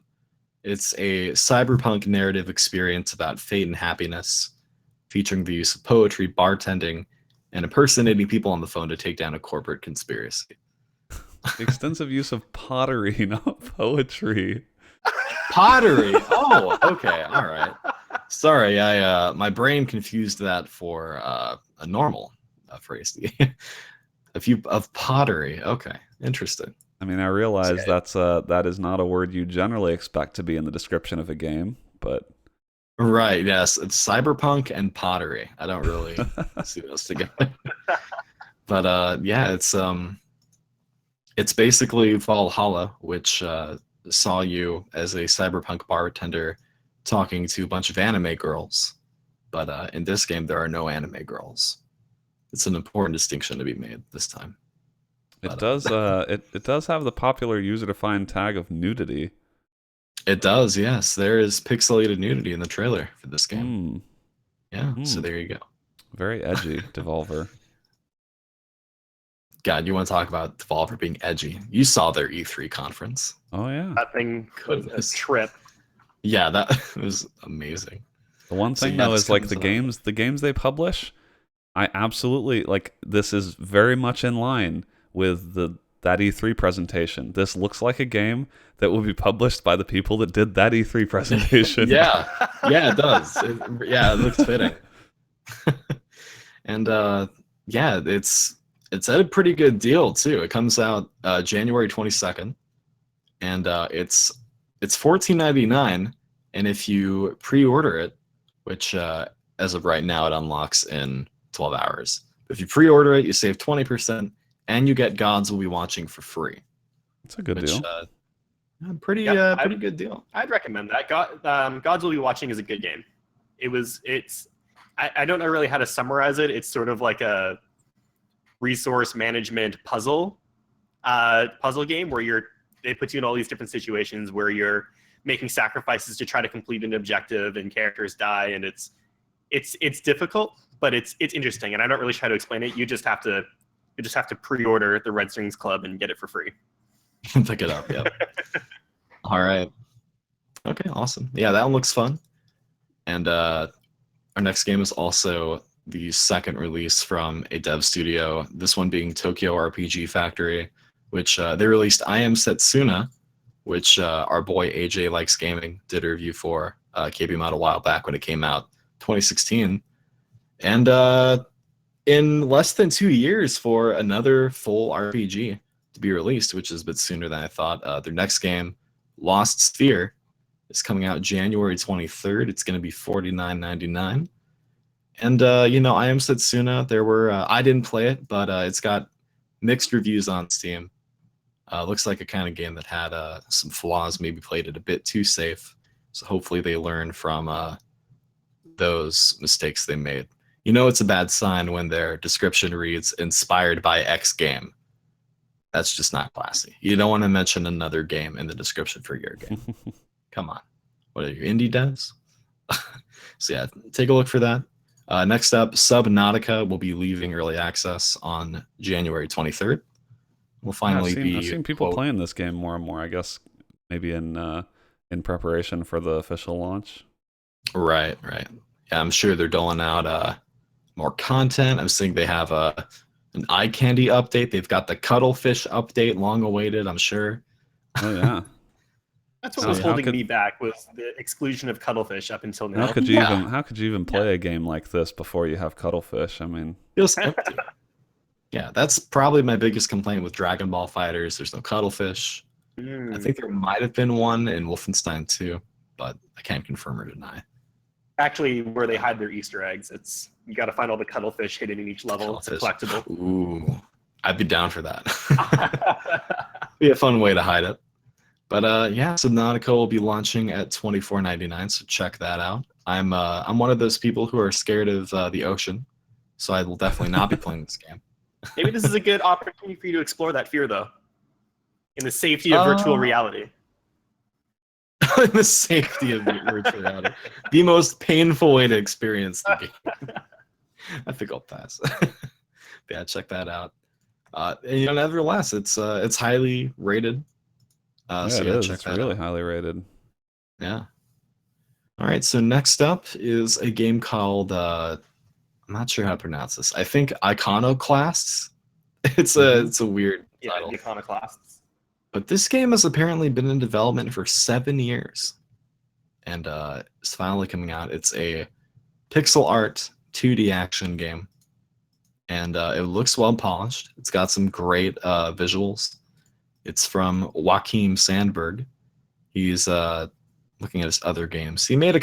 It's a cyberpunk narrative experience about fate and happiness, featuring the use of poetry, bartending, and impersonating people on the phone to take down a corporate conspiracy. Extensive use of pottery, not poetry. Pottery. Oh, okay. All right. Sorry, I my brain confused that for a normal phrase. A few of pottery. Okay, interesting. I mean, I realize that is not a word you generally expect to be in the description of a game, but right. Yes, it's cyberpunk and pottery. I don't really see those together. But yeah, it's basically Valhalla, which saw you as a cyberpunk bartender talking to a bunch of anime girls. But in this game, there are no anime girls. It's an important distinction to be made this time. It does. It does have the popular user-defined tag of nudity. It does. Yes, there is pixelated nudity in the trailer for this game. Yeah. So there you go. Very edgy, Devolver. God, you want to talk about Devolver being edgy? You saw their E3 conference. Oh yeah, that thing was a trip. Yeah, that was amazing. The one thing though is like the games they publish. I absolutely like. This is very much in line with that E3 presentation. This looks like a game that will be published by the people that did that E3 presentation. Yeah, it does. It looks fitting. And yeah, it's at a pretty good deal too. It comes out January 22nd, and it's $14.99. And if you pre-order it, which as of right now it unlocks in 12 hours. If you pre-order it, you save 20%, and you get Gods Will Be Watching for free. That's a good deal. Pretty good deal. I'd recommend that. Gods Will Be Watching is a good game. I don't know really how to summarize it. It's sort of like a resource management puzzle game where they put you in all these different situations where you're making sacrifices to try to complete an objective, and characters die, and it's difficult, but it's interesting, and I'm not really sure how to explain it. You just have to pre-order the Red Strings Club and get it for free. Pick it up. Yeah. All right. Okay. Awesome. Yeah, that one looks fun. And our next game is also the second release from a dev studio. This one being Tokyo RPG Factory, which they released I Am Setsuna, which our boy AJ Likes Gaming did a review for KBMOD a while back when it came out, 2016. And in less than 2 years for another full RPG to be released, which is a bit sooner than I thought. Their next game, Lost Sphere, is coming out January 23rd. It's going to be $49.99. And I Am Setsuna. I didn't play it, but it's got mixed reviews on Steam. Looks like a kind of game that had some flaws, maybe played it a bit too safe. So hopefully they learn from those mistakes they made. It's a bad sign when their description reads inspired by X game. That's just not classy. You don't want to mention another game in the description for your game. Come on. What are you, indie devs? So yeah, take a look for that. Next up, Subnautica will be leaving early access on January 23rd. We'll finally I've seen people playing this game more and more, I guess, maybe in preparation for the official launch. Right. Yeah, I'm sure they're doling out more content. I'm seeing they have an eye candy update. They've got the cuttlefish update, long awaited, I'm sure. Oh yeah. That's what was holding me back, was the exclusion of cuttlefish up until now. How could you even play a game like this before you have cuttlefish? I mean, feels empty. Yeah, that's probably my biggest complaint with Dragon Ball FighterZ. There's no cuttlefish. I think there might have been one in Wolfenstein 2, but I can't confirm or deny. actually where they hide their Easter eggs. It's you got to find all the cuttlefish hidden in each level. It's a collectible. Ooh, I'd be down for that. Be a fun way to hide it. But yeah, Subnautica will be launching at $24.99, so check that out. I'm one of those people who are scared of the ocean, so I will definitely not be playing this game. Maybe this is a good opportunity for you to explore that fear, though, in the safety of virtual reality. In the safety of virtual reality, the most painful way to experience the game. I think I'll pass. Yeah, check that out. And, nevertheless, it's highly rated. Yeah, so it yeah, is. check It's that really out. highly rated. Yeah. All right. So next up is a game called I'm not sure how to pronounce this. I think Iconoclasts. It's a weird title. The Iconoclasts. But this game has apparently been in development for 7 years, and it's finally coming out. It's a pixel art 2D action game, and it looks well polished. It's got some great visuals. It's from Joachim Sandberg. He's looking at his other games. He made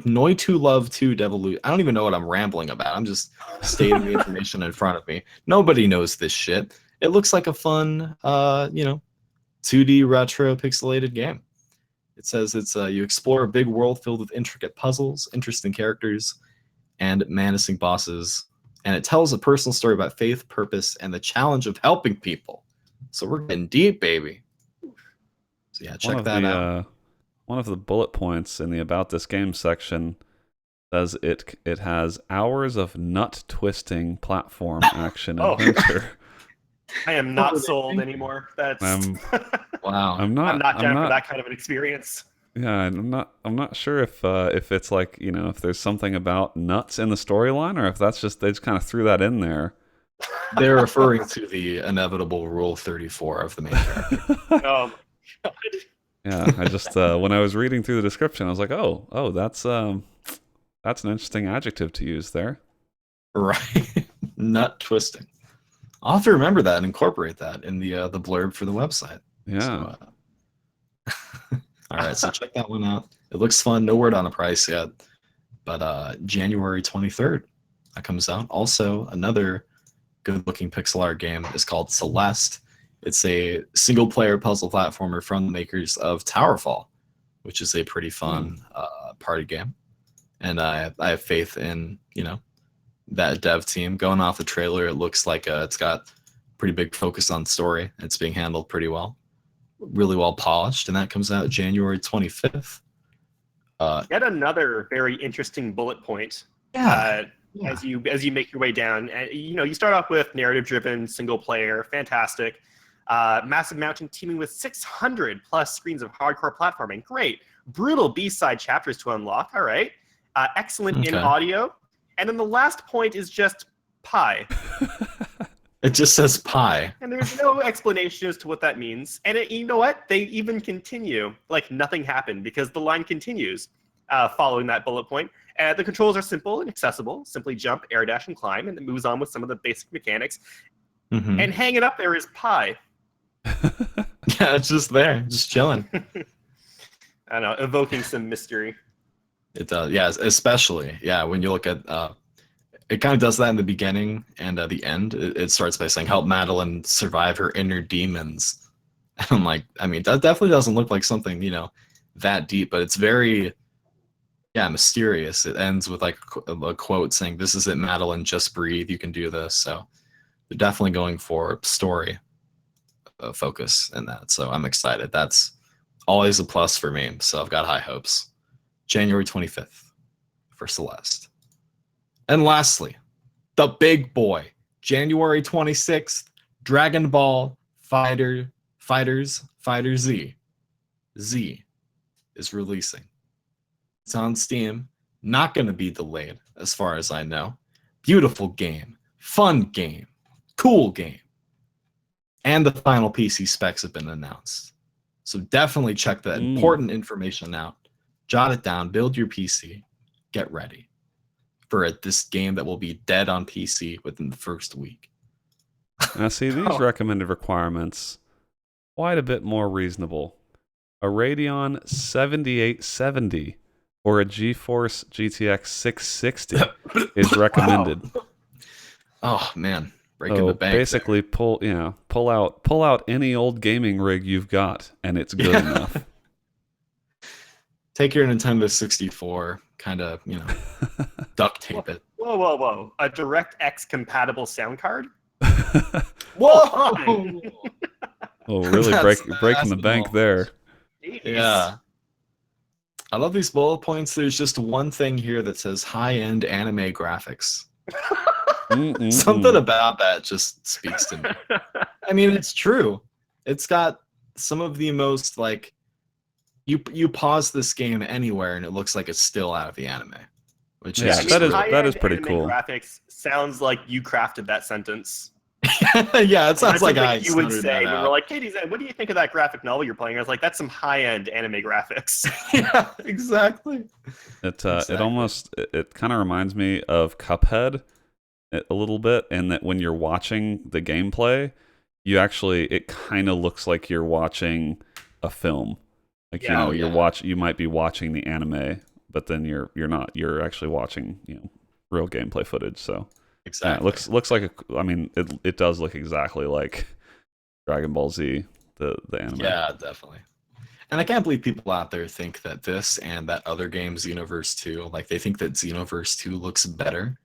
Noi 2 Love 2 Devolution. I don't even know what I'm rambling about. I'm just stating the information in front of me. Nobody knows this shit. It looks like a fun, 2D retro pixelated game. It says you explore a big world filled with intricate puzzles, interesting characters, and menacing bosses. And it tells a personal story about faith, purpose, and the challenge of helping people. So we're getting deep, baby. So yeah, check that out. One of the bullet points in the About This Game section says it has hours of nut-twisting platform action adventure. I am not sold anymore. That's wow. I'm not down for that kind of an experience. Yeah, I'm not sure if it's like, if there's something about nuts in the storyline, or if that's just they just kind of threw that in there. They're referring to the inevitable Rule 34 of the main character. Oh my God. Yeah, I just when I was reading through the description, I was like, oh, that's an interesting adjective to use there. Right, nut twisting. I'll have to remember that and incorporate that in the blurb for the website. Yeah. So, all right, so check that one out. It looks fun. No word on the price yet, but January 23rd that comes out. Also, another good-looking pixel art game is called Celeste. It's a single-player puzzle platformer from the makers of Towerfall, which is a pretty fun party game. And I have faith in that dev team. Going off the trailer, it looks like it's got pretty big focus on story. It's being handled pretty well, really well polished, and that comes out January 25th. Yet another very interesting bullet point. Yeah. As you make your way down, you start off with narrative-driven single player, fantastic. Massive Mountain teaming with 600 plus screens of hardcore platforming, great. Brutal B-side chapters to unlock, all right. Excellent in audio. And then the last point is just pie. It just says pie. And there's no explanation as to what that means. And you know what? They even continue like nothing happened, because the line continues following that bullet point. The controls are simple and accessible. Simply jump, air dash, and climb, and it moves on with some of the basic mechanics. Mm-hmm. And hanging up there is pie. Yeah, it's just there, just chilling. I don't know, evoking some mystery. It does, yeah, especially, when you look at, it kind of does that in the beginning and the end. It starts by saying, help Madeline survive her inner demons. And I'm like, that definitely doesn't look like something, that deep, but it's very, mysterious. It ends with like a quote saying, this is it, Madeline, just breathe, you can do this. So they're definitely going for story focus in that. So I'm excited. That's always a plus for me. So I've got high hopes. January 25th for Celeste. And lastly, the big boy, January 26th, Dragon Ball Fighters Z. Z is releasing. It's on Steam. Not going to be delayed, as far as I know. Beautiful game. Fun game. Cool game. And the final PC specs have been announced. So definitely check that important information out. Jot it down, build your PC, get ready for this game that will be dead on PC within the first week. Now, see, these recommended requirements, quite a bit more reasonable. A Radeon 7870 or a GeForce GTX 660 is recommended. Wow. Oh man, breaking So the bank. basically, pull out any old gaming rig you've got, and it's good enough. Take your Nintendo 64, kind of, duct tape it. Whoa. A DirectX compatible sound card? Whoa! Oh, really breaking the bank there. Jeez. Yeah. I love these bullet points. There's just one thing here that says high-end anime graphics. Something about that just speaks to me. I mean, it's true. It's got some of the most, like, you pause this game anywhere and it looks like it's still out of the anime. Which Yeah, is that is high-end pretty anime cool. Graphics sounds like you crafted that sentence. Yeah, it sounds like you would say when we're like, Katie, what do you think of that graphic novel you're playing? I was like, that's some high-end anime graphics. Yeah, exactly. It almost kind of reminds me of Cuphead a little bit, in that when you're watching the gameplay, it kind of looks like you're watching a film. Like you might be watching the anime, but then you're not. You're actually watching real gameplay footage. So Exactly. it looks like it does look exactly like Dragon Ball Z, the anime. Yeah, definitely. And I can't believe people out there think that this and that other game, Xenoverse 2, like they think that Xenoverse 2 looks better.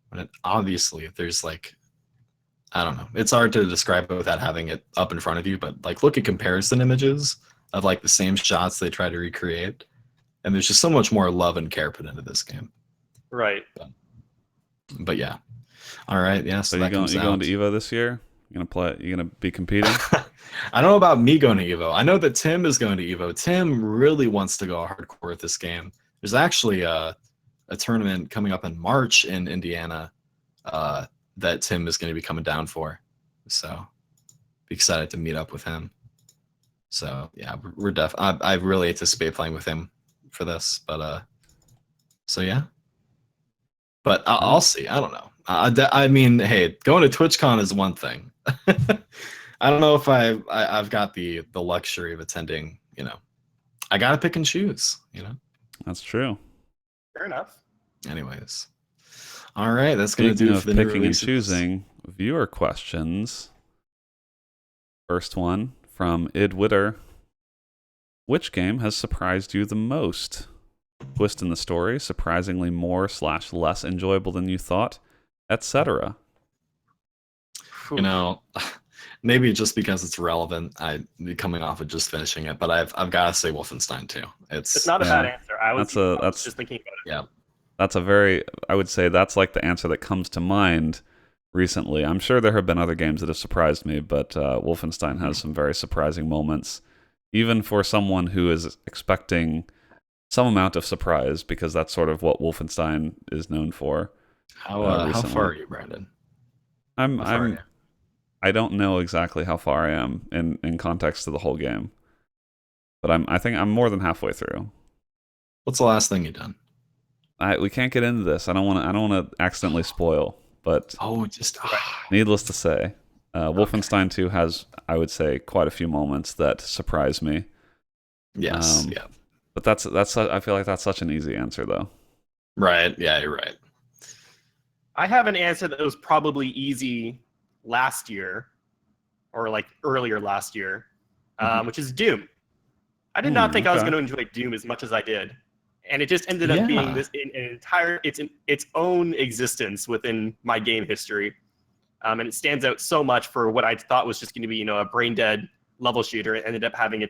When obviously there's like, I don't know. It's hard to describe it without having it up in front of you, but like look at comparison images of like the same shots they try to recreate. And there's just so much more love and care put into this game. Right. But yeah. All right. Yeah. So you that going comes to out. Evo this year? You gonna play? You gonna be competing? I don't know about me going to Evo. I know that Tim is going to Evo. Tim really wants to go hardcore with this game. There's actually a tournament coming up in March in Indiana that Tim is going to be coming down for. So be excited to meet up with him. So yeah, we're I really anticipate playing with him for this. But so yeah. But I'll see. I don't know. I mean, hey, going to TwitchCon is one thing. I don't know if I've got the luxury of attending. I gotta pick and choose. That's true. Fair enough. Anyways, all right, that's gonna Speaking do it of for the new picking and releases. choosing, viewer questions. First one from Id Witter. Which game has surprised you the most? Twist in the story, surprisingly more/less enjoyable than you thought, etc. Maybe just because it's relevant, I coming off of just finishing it, but I've got to say Wolfenstein 2. It's not a bad answer. I was just thinking about it. Yeah. That's I would say that's like the answer that comes to mind recently. I'm sure there have been other games that have surprised me, but Wolfenstein has some very surprising moments, even for someone who is expecting some amount of surprise, because that's sort of what Wolfenstein is known for. How far are you, Brandon? I don't know exactly how far I am in context to the whole game, but I think I'm more than halfway through. What's the last thing you've done? We can't get into this. I don't want to accidentally spoil, but needless to say, Wolfenstein 2 has, I would say, quite a few moments that surprise me. Yes. Yeah. But that's I feel like that's such an easy answer though. Right. Yeah, you're right. I have an answer that was probably easy last year, or like earlier last year, which is Doom. I did not think I was going to enjoy Doom as much as I did, and it just ended up being this an entire its own existence within my game history, and it stands out so much for what I thought was just going to be a brain dead level shooter. It ended up having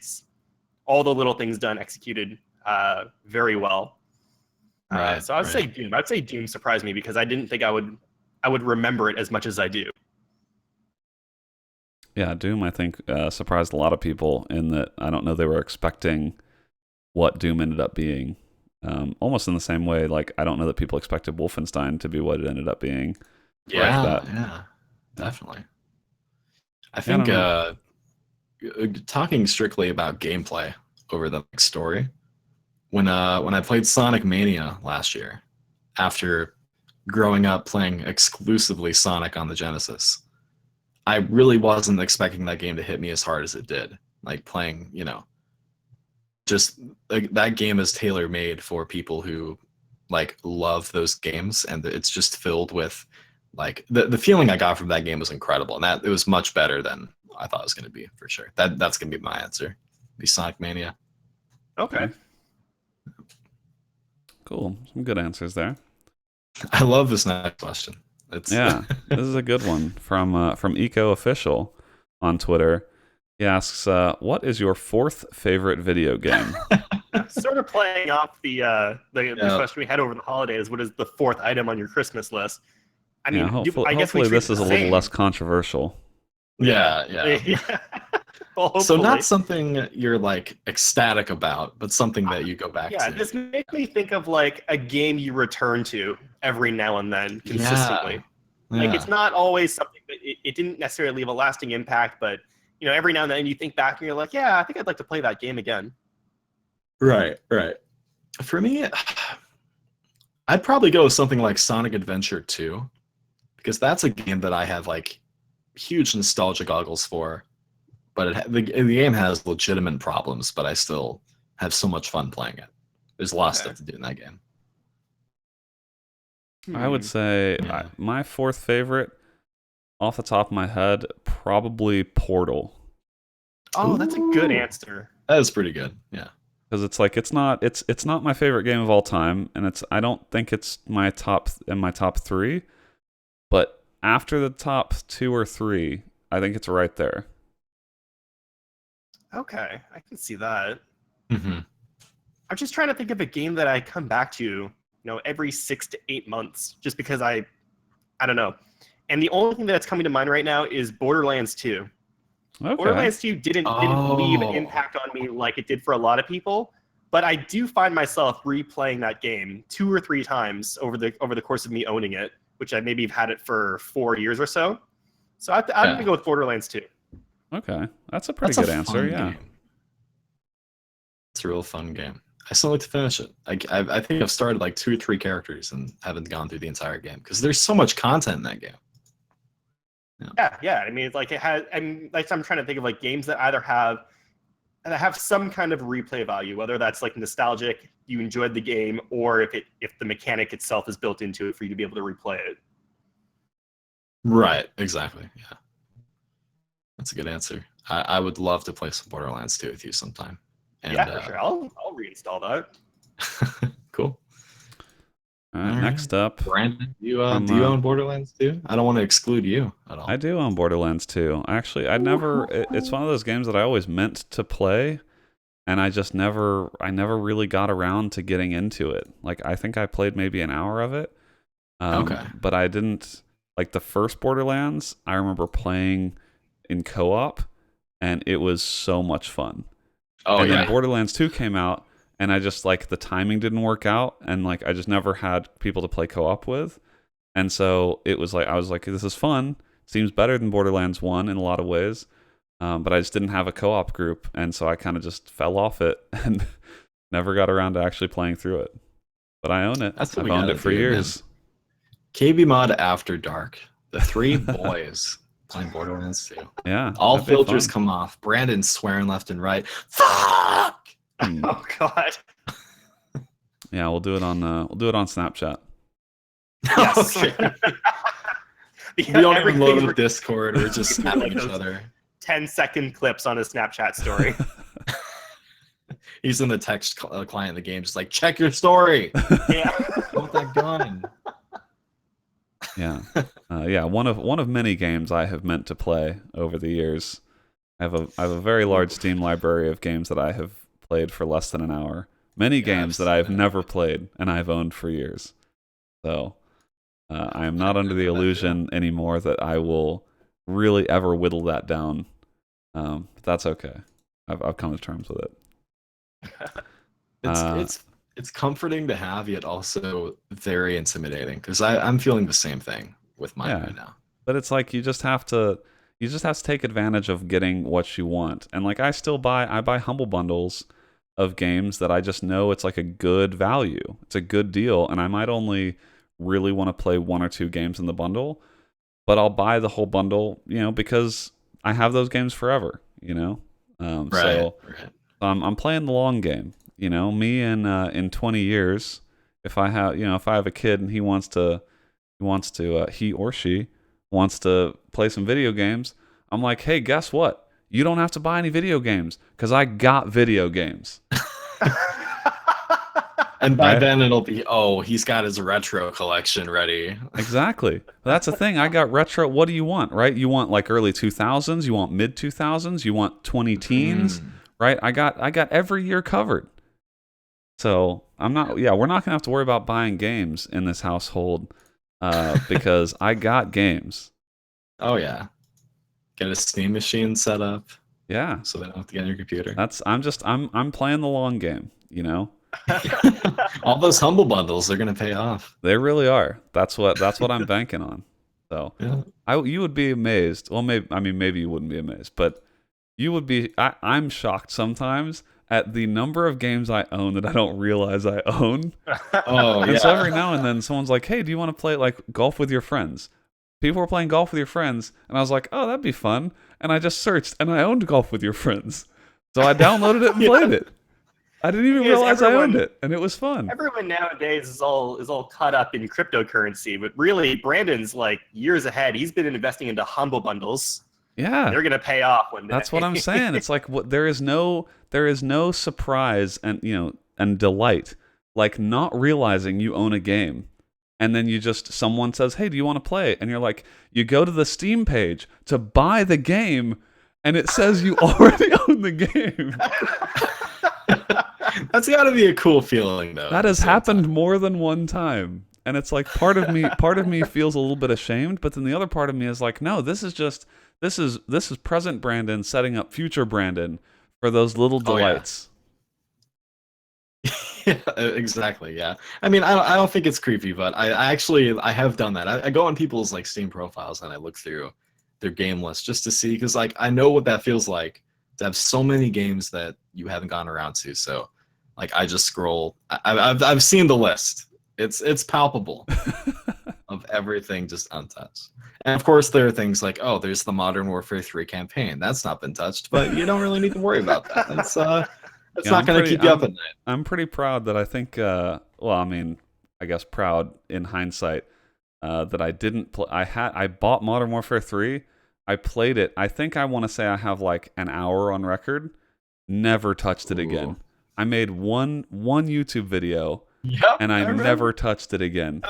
all the little things done executed very well. So I would say Doom. I'd say Doom surprised me because I didn't think I would remember it as much as I do. Yeah, Doom, I think, surprised a lot of people in that I don't know they were expecting what Doom ended up being. Almost in the same way, like, I don't know that people expected Wolfenstein to be what it ended up being. Yeah, definitely. I think talking strictly about gameplay over the story, when I played Sonic Mania last year, after growing up playing exclusively Sonic on the Genesis, I really wasn't expecting that game to hit me as hard as it did. Like playing, just like that game is tailor made for people who like love those games, and it's just filled with like the feeling I got from that game was incredible, and that it was much better than I thought it was going to be for sure. That's going to be my answer. The Sonic Mania. Okay. Cool. Some good answers there. I love this next question. It's Yeah, this is a good one from Eco Official on Twitter. He asks, "What is your fourth favorite video game?" Sort of playing off the question we had over the holidays. What is the fourth item on your Christmas list? I mean, I guess hopefully this is a little less controversial. Yeah. Well, so not something you're like ecstatic about, but something that you go back to. Yeah, this makes me think of like a game you return to every now and then consistently. Yeah. Like it's not always something that it didn't necessarily leave a lasting impact, but every now and then you think back and you're like, yeah, I think I'd like to play that game again. Right. For me, I'd probably go with something like Sonic Adventure 2, because that's a game that I have like huge nostalgia goggles for. But the game has legitimate problems, but I still have so much fun playing it. There's a lot of stuff to do in that game. I would say my fourth favorite, off the top of my head, probably Portal. Oh, that's a good answer. That is pretty good. Yeah. Because it's like it's not my favorite game of all time, and I don't think it's my top 3, but after the top 2 or 3, I think it's right there. Okay, I can see that. Mm-hmm. I'm just trying to think of a game that I come back to, every 6 to 8 months, just because I don't know. And the only thing that's coming to mind right now is Borderlands 2. Okay. Borderlands 2 didn't leave an impact on me like it did for a lot of people, but I do find myself replaying that game 2 or 3 times over the course of me owning it, which I maybe have had it for 4 years or so. So I'm going to go with Borderlands 2. Okay, that's a pretty good answer. Yeah, it's a real fun game. I still like to finish it. I think I've started like 2 or 3 characters and haven't gone through the entire game because there's so much content in that game. Yeah. I mean, it's like it has. I'm trying to think of like games that either have some kind of replay value, whether that's like nostalgic, you enjoyed the game, or if the mechanic itself is built into it for you to be able to replay it. Right. Exactly. Yeah. That's a good answer. I would love to play some Borderlands 2 with you sometime. And, yeah, for sure. I'll reinstall that. Cool. All right, next up, Brandon, do you own Borderlands 2? I don't want to exclude you at all. I do own Borderlands 2. Actually, it's one of those games that I always meant to play, and I never really got around to getting into it. Like, I think I played maybe an hour of it. Okay. But I didn't, like the first Borderlands, I remember playing in co-op, and it was so much fun. Then Borderlands 2 came out, and I just like the timing didn't work out, and like I just never had people to play co-op with. And so it was like I was like, this is fun. Seems better than Borderlands 1 in a lot of ways. But I just didn't have a co-op group, and so I kind of just fell off it and never got around to actually playing through it. But I own it. I've owned it for years. KBMOD After Dark. The 3 boys playing Borderlands 2. Yeah. All filters come off. Brandon swearing left and right. Fuck! Oh God. Yeah, we'll do it on Snapchat. Yes. Okay. We don't even load the Discord. We're just snapping each other. 10-second clips on a Snapchat story. He's in the text client of the game, just like, check your story. Yeah. With that gun. Yeah. One of many games I have meant to play over the years. I have a very large Steam library of games that I have played for less than an hour. Many games that I have never played and I've owned for years. So I am not under the illusion anymore that I will really ever whittle that down. But that's okay. I've come to terms with it. It's comforting to have, yet also very intimidating, because I'm feeling the same thing with mine right now. But it's like you just have to take advantage of getting what you want. And like I buy humble bundles of games that I just know it's like a good value. It's a good deal, and I might only really want to play 1 or 2 games in the bundle, but I'll buy the whole bundle, because I have those games forever, Right. So I'm playing the long game. You know, me in 20 years, if I have if I have a kid and he or she wants to play some video games, I'm like, hey, guess what? You don't have to buy any video games because I got video games. And by Right? then it'll be, oh, he's got his retro collection ready. Exactly. That's the thing. I got retro. What do you want, right? You want like early 2000s, you want mid 2000s, you want 20 teens, right? I got every year covered. So, we're not going to have to worry about buying games in this household because I got games. Oh yeah. Get a Steam machine set up Yeah. so they don't have to get on your computer. I'm playing the long game, you know? All those humble bundles are gonna pay off. They really are. That's what I'm banking on. So Yeah. you would be amazed. Well, maybe you wouldn't be amazed, but you would be. I'm shocked sometimes at the number of games I own that I don't realize I own. Oh And yeah. so every now and then someone's like, "Hey, do you want to play like golf with your friends?" People were playing golf with your friends, and I was like, "Oh, that'd be fun." And I just searched, and I owned Golf with Your Friends, so I downloaded it and played it. I didn't even realize I owned it, and it was fun. Everyone nowadays is all caught up in cryptocurrency, but really, Brandon's like years ahead. He's been investing into humble bundles. Yeah, They're gonna pay off one day. that's what I'm saying. It's like there is no surprise and delight like not realizing you own a game, and then someone says, "Hey, do you want to play?" And you're like, you go to the Steam page to buy the game, and it says you already own the game. That's gotta be a cool feeling though. That has happened more than one time. And it's like part of me feels a little bit ashamed, but then the other part of me is like, no, this is present Brandon setting up future Brandon for those little delights. Yeah, exactly. Yeah. I mean, I don't think it's creepy, but I have done that. I go on people's like Steam profiles and I look through their game list just to see, because like I know what that feels like to have so many games that you haven't gotten around to. So like I just scroll. I've seen the list. It's palpable of everything just untouched. And of course there are things like, oh, there's the Modern Warfare 3 campaign. That's not been touched, but you don't really need to worry about that. That's not going to keep you up at night. I'm pretty proud that I think I guess proud in hindsight that I didn't play. I bought Modern Warfare 3. I played it. I think I want to say I have like an hour on record. Never touched it again. I made one YouTube video, and I never touched it again.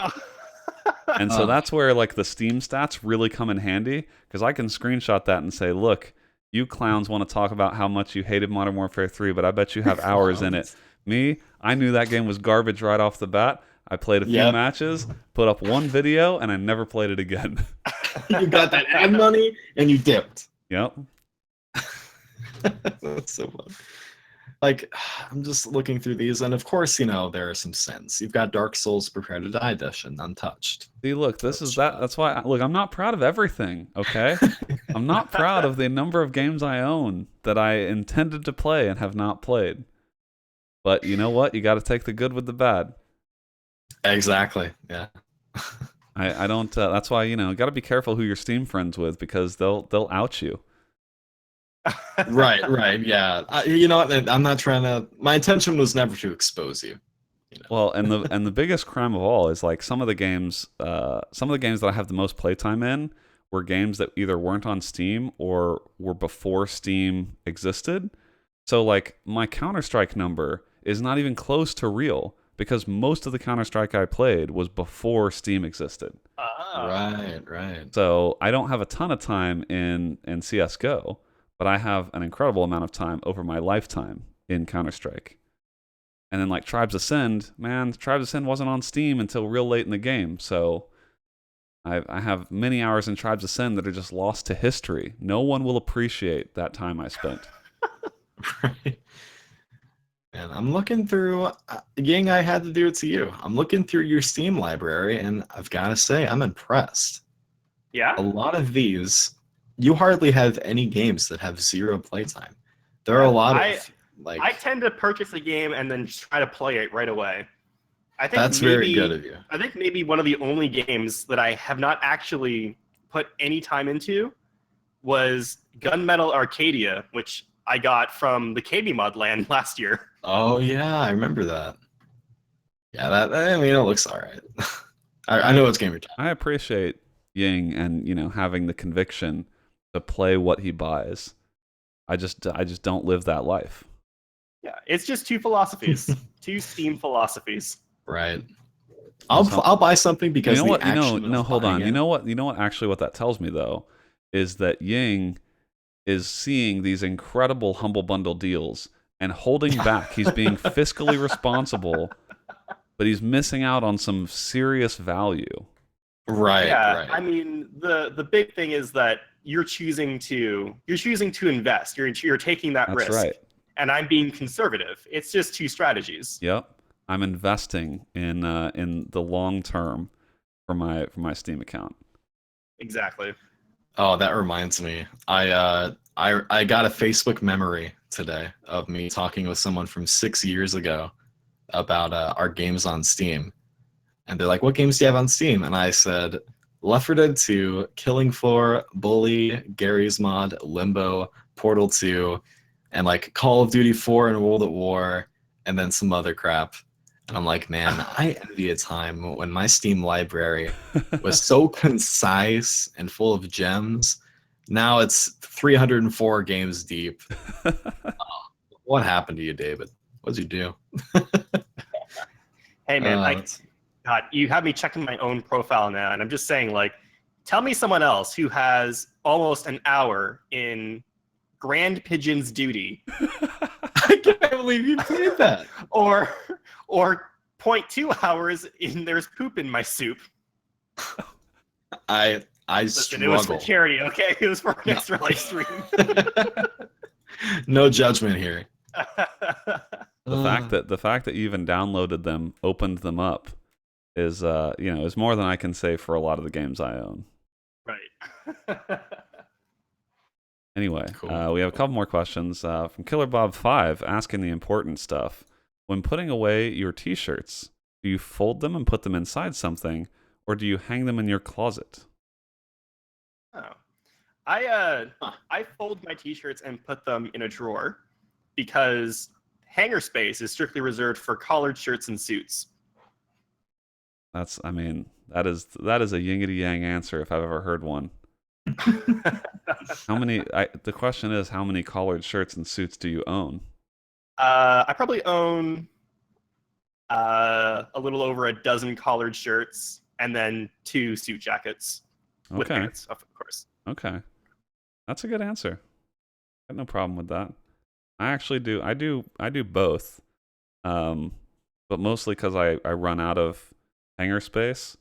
And so that's where like the Steam stats really come in handy, because I can screenshot that and say, look, you clowns want to talk about how much you hated Modern Warfare 3, but I bet you have hours in it. Me, I knew that game was garbage right off the bat. I played a few matches, put up one video, and I never played it again. You got that ad money, and you dipped. Yep. That's so fun. Like, I'm just looking through these, and of course, there are some sins. You've got Dark Souls Prepare to Die edition, untouched. See, look, that's why, I'm not proud of everything, okay? I'm not proud of the number of games I own that I intended to play and have not played. But you know what? You got to take the good with the bad. Exactly, yeah. I don't, that's why, got to be careful who you're Steam friends with, because they'll out you. Right, yeah. I'm not trying to. My intention was never to expose you. Well, and the biggest crime of all is like some of the games that I have the most playtime in were games that either weren't on Steam or were before Steam existed. So like my Counter-Strike number is not even close to real, because most of the Counter-Strike I played was before Steam existed. Right. So I don't have a ton of time in CS:GO, but I have an incredible amount of time over my lifetime in Counter-Strike. And then like Tribes Ascend, man, Tribes Ascend wasn't on Steam until real late in the game. So I have many hours in Tribes Ascend that are just lost to history. No one will appreciate that time I spent. Right. And I'm looking through, Ying, I had to do it to you. I'm looking through your Steam library, and I've got to say, I'm impressed. Yeah? A lot of these, you hardly have any games that have zero playtime. There are a lot of, like... I tend to purchase a game and then just try to play it right away. I think that's very good of you. I think maybe one of the only games that I have not actually put any time into was Gunmetal Arcadia, which I got from the KBMOD land last year. Oh yeah, I remember that. Yeah, that I mean, it looks all right. I know it's game time. I appreciate Ying and having the conviction to play what he buys. I just don't live that life. Yeah, it's just two philosophies, two Steam philosophies. Right. I'll buy something because you know what? the action No, of hold on. buying You it- know what? You know what? Actually, what that tells me though is that Ying is seeing these incredible Humble Bundle deals and holding back. He's being fiscally responsible, but he's missing out on some serious value. Right. Yeah, Right. I mean the big thing is that you're choosing to invest. You're taking that That's risk. right. And I'm being conservative. It's just two strategies. Yep. I'm investing in the long term for my Steam account. Exactly. Oh, that reminds me. I got a Facebook memory today of me talking with someone from 6 years ago about our games on Steam. And they're like, "What games do you have on Steam?" And I said, Left 4 Dead 2, Killing Floor, Bully, Gary's Mod, Limbo, Portal 2, and like Call of Duty 4 and World at War, and then some other crap. And I'm like, man, I envy a time when my Steam library was so concise and full of gems. Now it's 304 games deep. What happened to you, David? What'd you do? Hey man, God, you have me checking my own profile now, and I'm just saying, like, tell me someone else who has almost an hour in Grand Pigeon's Duty, I can't believe you played that. or 0.2 hours in There's Poop in My Soup. I Listen, struggle. it was for charity, okay? It was for an extra live stream. No judgment here. The fact that you even downloaded them, opened them up, is is more than I can say for a lot of the games I own. Right. Anyway, Cool. we have a couple more questions from Killer Bob 5 asking the important stuff. When putting away your t-shirts, do you fold them and put them inside something, or do you hang them in your closet? Oh. I fold my t-shirts and put them in a drawer because hanger space is strictly reserved for collared shirts and suits. That is a yingity yang answer if I've ever heard one. The question is, how many collared shirts and suits do you own? I probably own a little over a dozen collared shirts and then 2 suit jackets with pants, of course. Okay, that's a good answer. Got no problem with that. I actually do. I do both, but mostly because I run out of hanger space.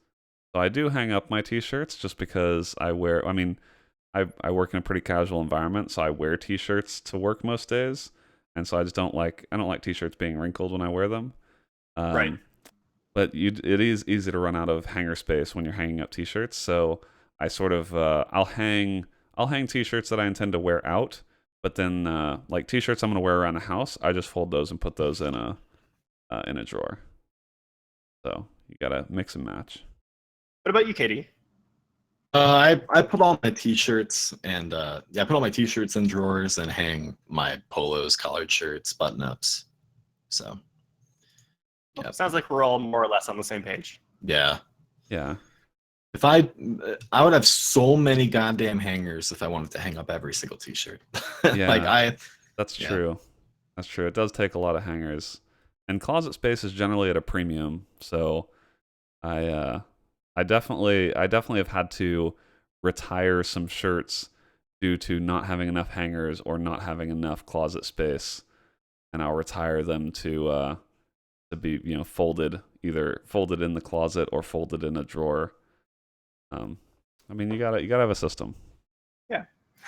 So I do hang up my t-shirts just because I wear. I mean, I work in a pretty casual environment, so I wear t-shirts to work most days, and so I don't like t-shirts being wrinkled when I wear them. Right. But it is easy to run out of hanger space when you're hanging up t-shirts. So I sort of I'll hang t-shirts that I intend to wear out, but then like t-shirts I'm going to wear around the house, I just fold those and put those in a drawer. So you gotta mix and match. What about you, Katie? I put all my t-shirts and I put all my t-shirts in drawers and hang my polos, collared shirts, button-ups. So Yep. Sounds like we're all more or less on the same page. yeah. If I would have so many goddamn hangers if I wanted to hang up every single t-shirt. Yeah, that's true. That's true. It does take a lot of hangers, and closet space is generally at a premium. So I definitely have had to retire some shirts due to not having enough hangers or not having enough closet space, and I'll retire them to be folded, either folded in the closet or folded in a drawer. I mean, you gotta have a system. Yeah,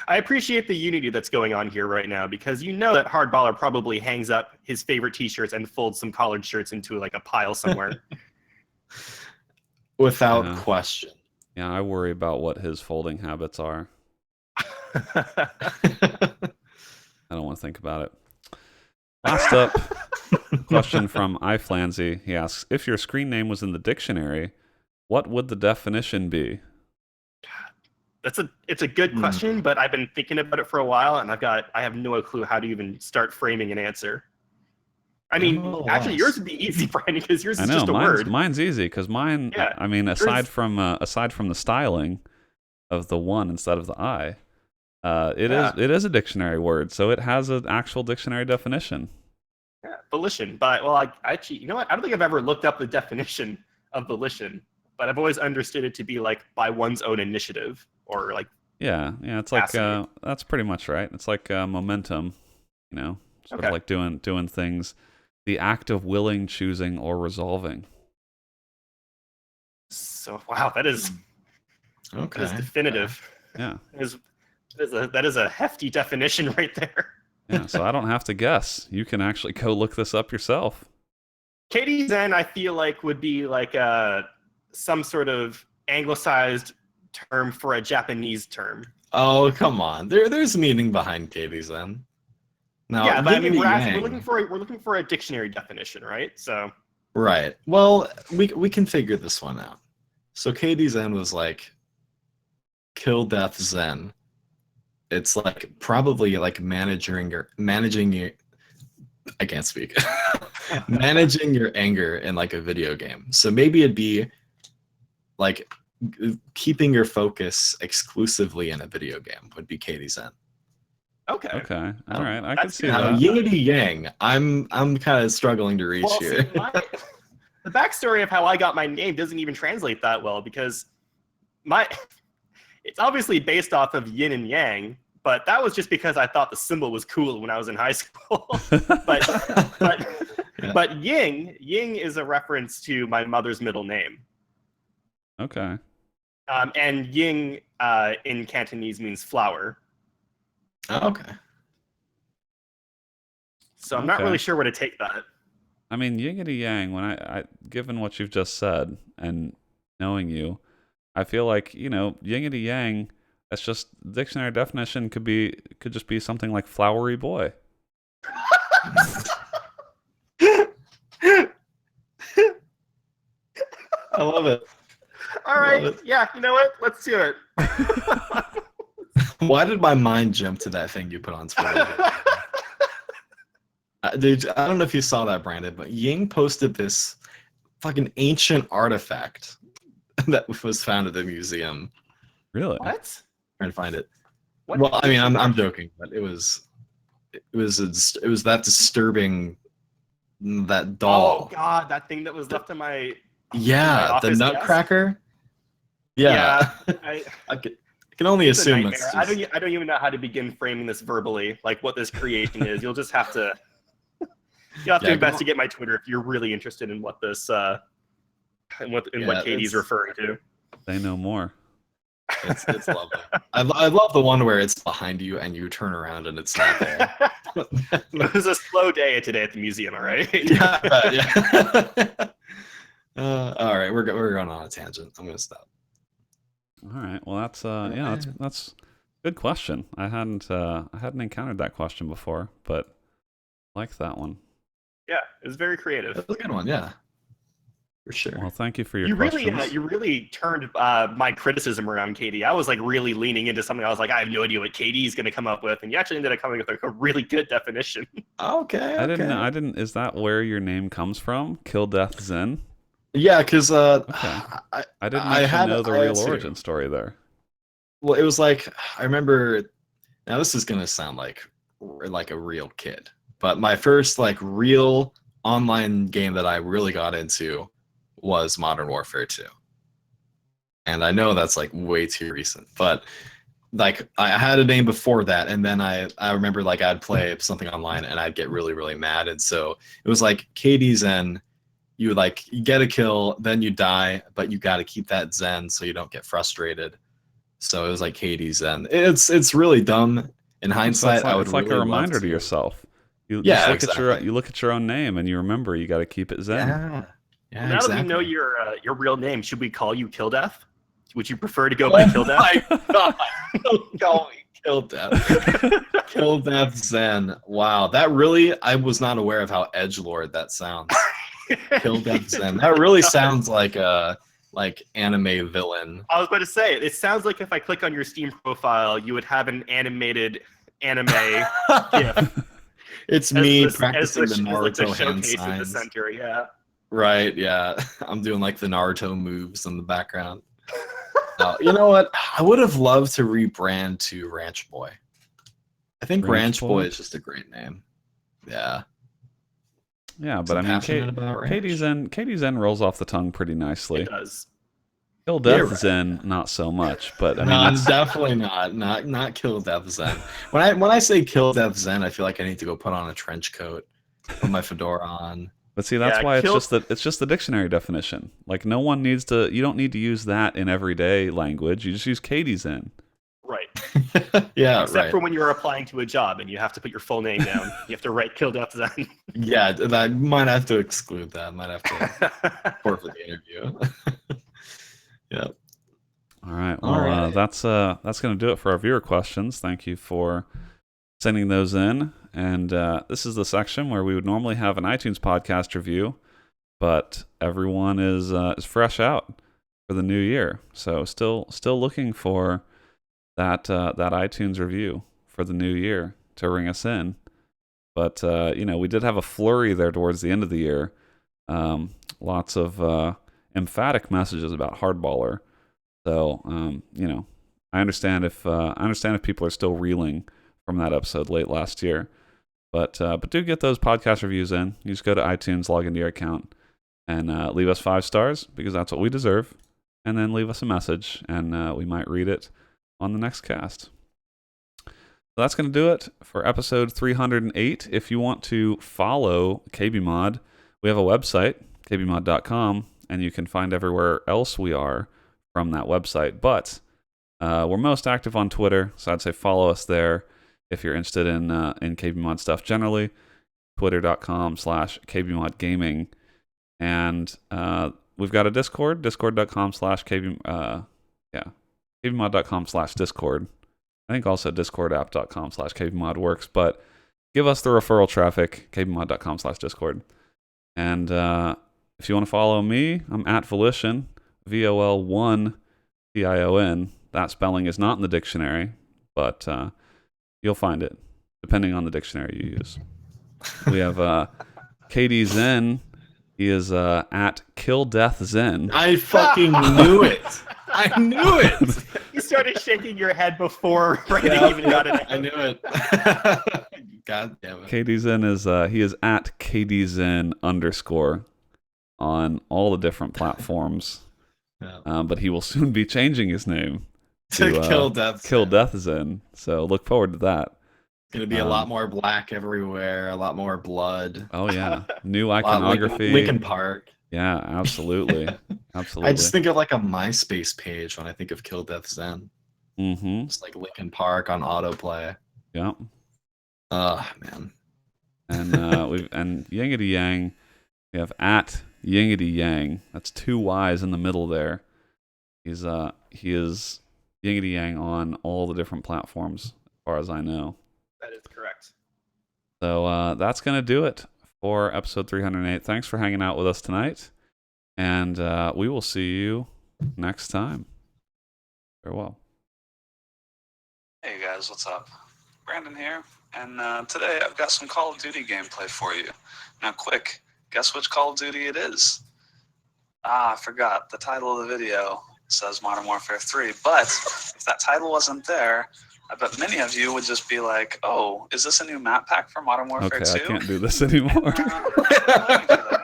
I appreciate the unity that's going on here right now because that Hardballer probably hangs up his favorite t-shirts and folds some collared shirts into like a pile somewhere. Without question. Yeah, I worry about what his folding habits are. I don't want to think about it. Last up, question from iFlanzy. He asks, if your screen name was in the dictionary, what would the definition be? it's a good question, but I've been thinking about it for a while, and I have no clue how to even start framing an answer. I mean, actually, yours would be easy, Brandon, because yours is just a word. Mine's easy because mine. Yeah, I mean, aside from the styling of the one instead of the I, it is a dictionary word, so it has an actual dictionary definition. Yeah, volition. But well, I actually, you know what? I don't think I've ever looked up the definition of volition, but I've always understood it to be like by one's own initiative or like. Yeah, it's like that's pretty much right. It's like momentum, sort of like doing things. The act of willing, choosing, or resolving. So wow, that is definitive. Yeah, that is a hefty definition right there. Yeah, so I don't have to guess. You can actually go look this up yourself. Katie Zen, I feel like would be like some sort of anglicized term for a Japanese term. Oh come on, there's meaning behind Katie Zen. Now, yeah, but I mean, we're looking for a dictionary definition, right? So. Right. Well, we can figure this one out. So Katie Zen was like, kill death Zen. It's like probably like managing your. I can't speak. Managing your anger in like a video game. So maybe it'd be like keeping your focus exclusively in a video game would be Katie Zen. Okay. All right. I can see that. Yingity yang. I'm kind of struggling to reach here. See, the backstory of how I got my name doesn't even translate that well because it's obviously based off of yin and yang, but that was just because I thought the symbol was cool when I was in high school. but ying is a reference to my mother's middle name. Okay. And ying in Cantonese means flower. Oh, okay. So I'm not really sure where to take that. I mean, yingity yang, when I given what you've just said and knowing you, I feel like, yingity yang, that's just dictionary definition could just be something like flowery boy. I love it. All right. Yeah, you know what? Let's do it. Why did my mind jump to that thing you put on Twitter? Dude, I don't know if you saw that, Brandon, but Ying posted this fucking ancient artifact that was found at the museum. Really? What? Trying to find it. Well, I mean, I'm joking, but it was that disturbing. That doll. Oh God, that thing that was left in my. Yeah, the Nutcracker. Yeah. I can only assume it's just... I don't even know how to begin framing this verbally, like what this creation is. You'll just have to investigate my Twitter if you're really interested in what this what Katie's referring to. They know more. It's lovely. I love the one where it's behind you and you turn around and it's not there. It was a slow day today at the museum. All right. Yeah. All right, we're going on a tangent. I'm gonna stop. All right. Well, that's that's a good question. I hadn't encountered that question before, but I like that one. Yeah, it was very creative. That's a good one. Yeah, for sure. Well, thank you for your questions. You really turned my criticism around, Katie. I was like really leaning into something. I was like, I have no idea what Katie's going to come up with, and you actually ended up coming with a really good definition. Okay. I didn't. Is that where your name comes from? Kill Death Zen. Yeah, because I didn't know the real origin story there. Well, it was like I remember. Now this is gonna sound like a real kid, but my first like real online game that I really got into was Modern Warfare 2. And I know that's like way too recent, but like I had a name before that, and then I remember like I'd play something online and I'd get really, really mad. And so it was like Katie Zen, you get a kill, then you die, but you gotta keep that Zen so you don't get frustrated. So it was like Katie Zen. It's really dumb. In hindsight, I would it's like really a reminder to yourself. You look at your own name and you remember you gotta keep it Zen. Yeah, now that we know your real name, should we call you Kill Death? Would you prefer to go by Kill Death? My God. Don't call me Kill Death. Kill Death Zen. Wow, that really, I was not aware of how edgelord that sounds. Kill Death Zen. That really sounds like like anime villain. I was about to say, it sounds like if I click on your Steam profile, you would have an animated anime GIF. It's As me the- practicing the as like the Naruto hand showcase in the signs. center. Yeah. Right, yeah. I'm doing like the Naruto moves in the background. You know what? I would have loved to rebrand to Ranch Boy. I think Ranch Boy is just a great name. Yeah. Yeah, but I mean, Katie's Zen rolls off the tongue pretty nicely. It does. Kill Death Zen, not so much, but I mean, no, definitely not Kill Death Zen. When I say Kill Death Zen, I feel like I need to go put on a trench coat, put my fedora on. But see, that's why it's just the dictionary definition. Like, no one needs to. You don't need to use that in everyday language. You just use Katie's Zen. Right. Yeah. Except for when you're applying to a job and you have to put your full name down. You have to write Kill Death Zen. Yeah, I might have to exclude that. Might have to forfeit the interview. Yeah. All right. Well, that's going to do it for our viewer questions. Thank you for sending those in. And this is the section where we would normally have an iTunes podcast review, but everyone is fresh out for the new year. So still looking for that iTunes review for the new year to ring us in. But we did have a flurry there towards the end of the year. Lots of emphatic messages about Hardballer. So I understand if people are still reeling from that episode late last year, but do get those podcast reviews in. You just go to iTunes, log into your account, and leave us 5 stars because that's what we deserve, and then leave us a message, and we might read it on the next cast. So that's going to do it for episode 308. If you want to follow KBMOD, we have a website, kbmod.com, and you can find everywhere else we are from that website. But we're most active on Twitter, so I'd say follow us there if you're interested in KBMOD stuff generally. Twitter.com/KBMODgaming. And we've got a Discord, KBMOD.com/Discord. I think also discordapp.com/KBMOD works, but give us the referral traffic, KBMOD.com/Discord. And if you want to follow me, I'm at Volition, VOL1TION. That spelling is not in the dictionary, but you'll find it, depending on the dictionary you use. We have Katie Zen. He is at Kill Death Zen. I fucking knew it. I knew it. You started shaking your head before Brandon even got it. I knew it. God damn it. Katie Zen is he is at KDZen_ on all the different platforms. Yeah. But he will soon be changing his name to Kill Death Zen. So look forward to that. It's gonna be a lot more black everywhere, a lot more blood. Oh yeah, new iconography. Lincoln Park. Yeah, absolutely, absolutely. I just think of like a MySpace page when I think of Kill Death Zen. Mm-hmm. It's like Lincoln Park on autoplay. Yeah. Man. And and Yangity Yang. We have at Yingity Yang. That's 2 Y's in the middle there. He is Yingity Yang on all the different platforms, as far as I know. That is correct. So that's gonna do it for episode 308. Thanks for hanging out with us tonight, and we will see you next time. Farewell. Hey guys, what's up? Brandon here, and today I've got some Call of Duty gameplay for you. Now quick, guess which Call of Duty it is? I forgot. The title of the video says Modern Warfare 3, but if that title wasn't there, I bet many of you would just be like, oh, is this a new map pack for Modern Warfare 2? Okay, I can't do this anymore. Let me do that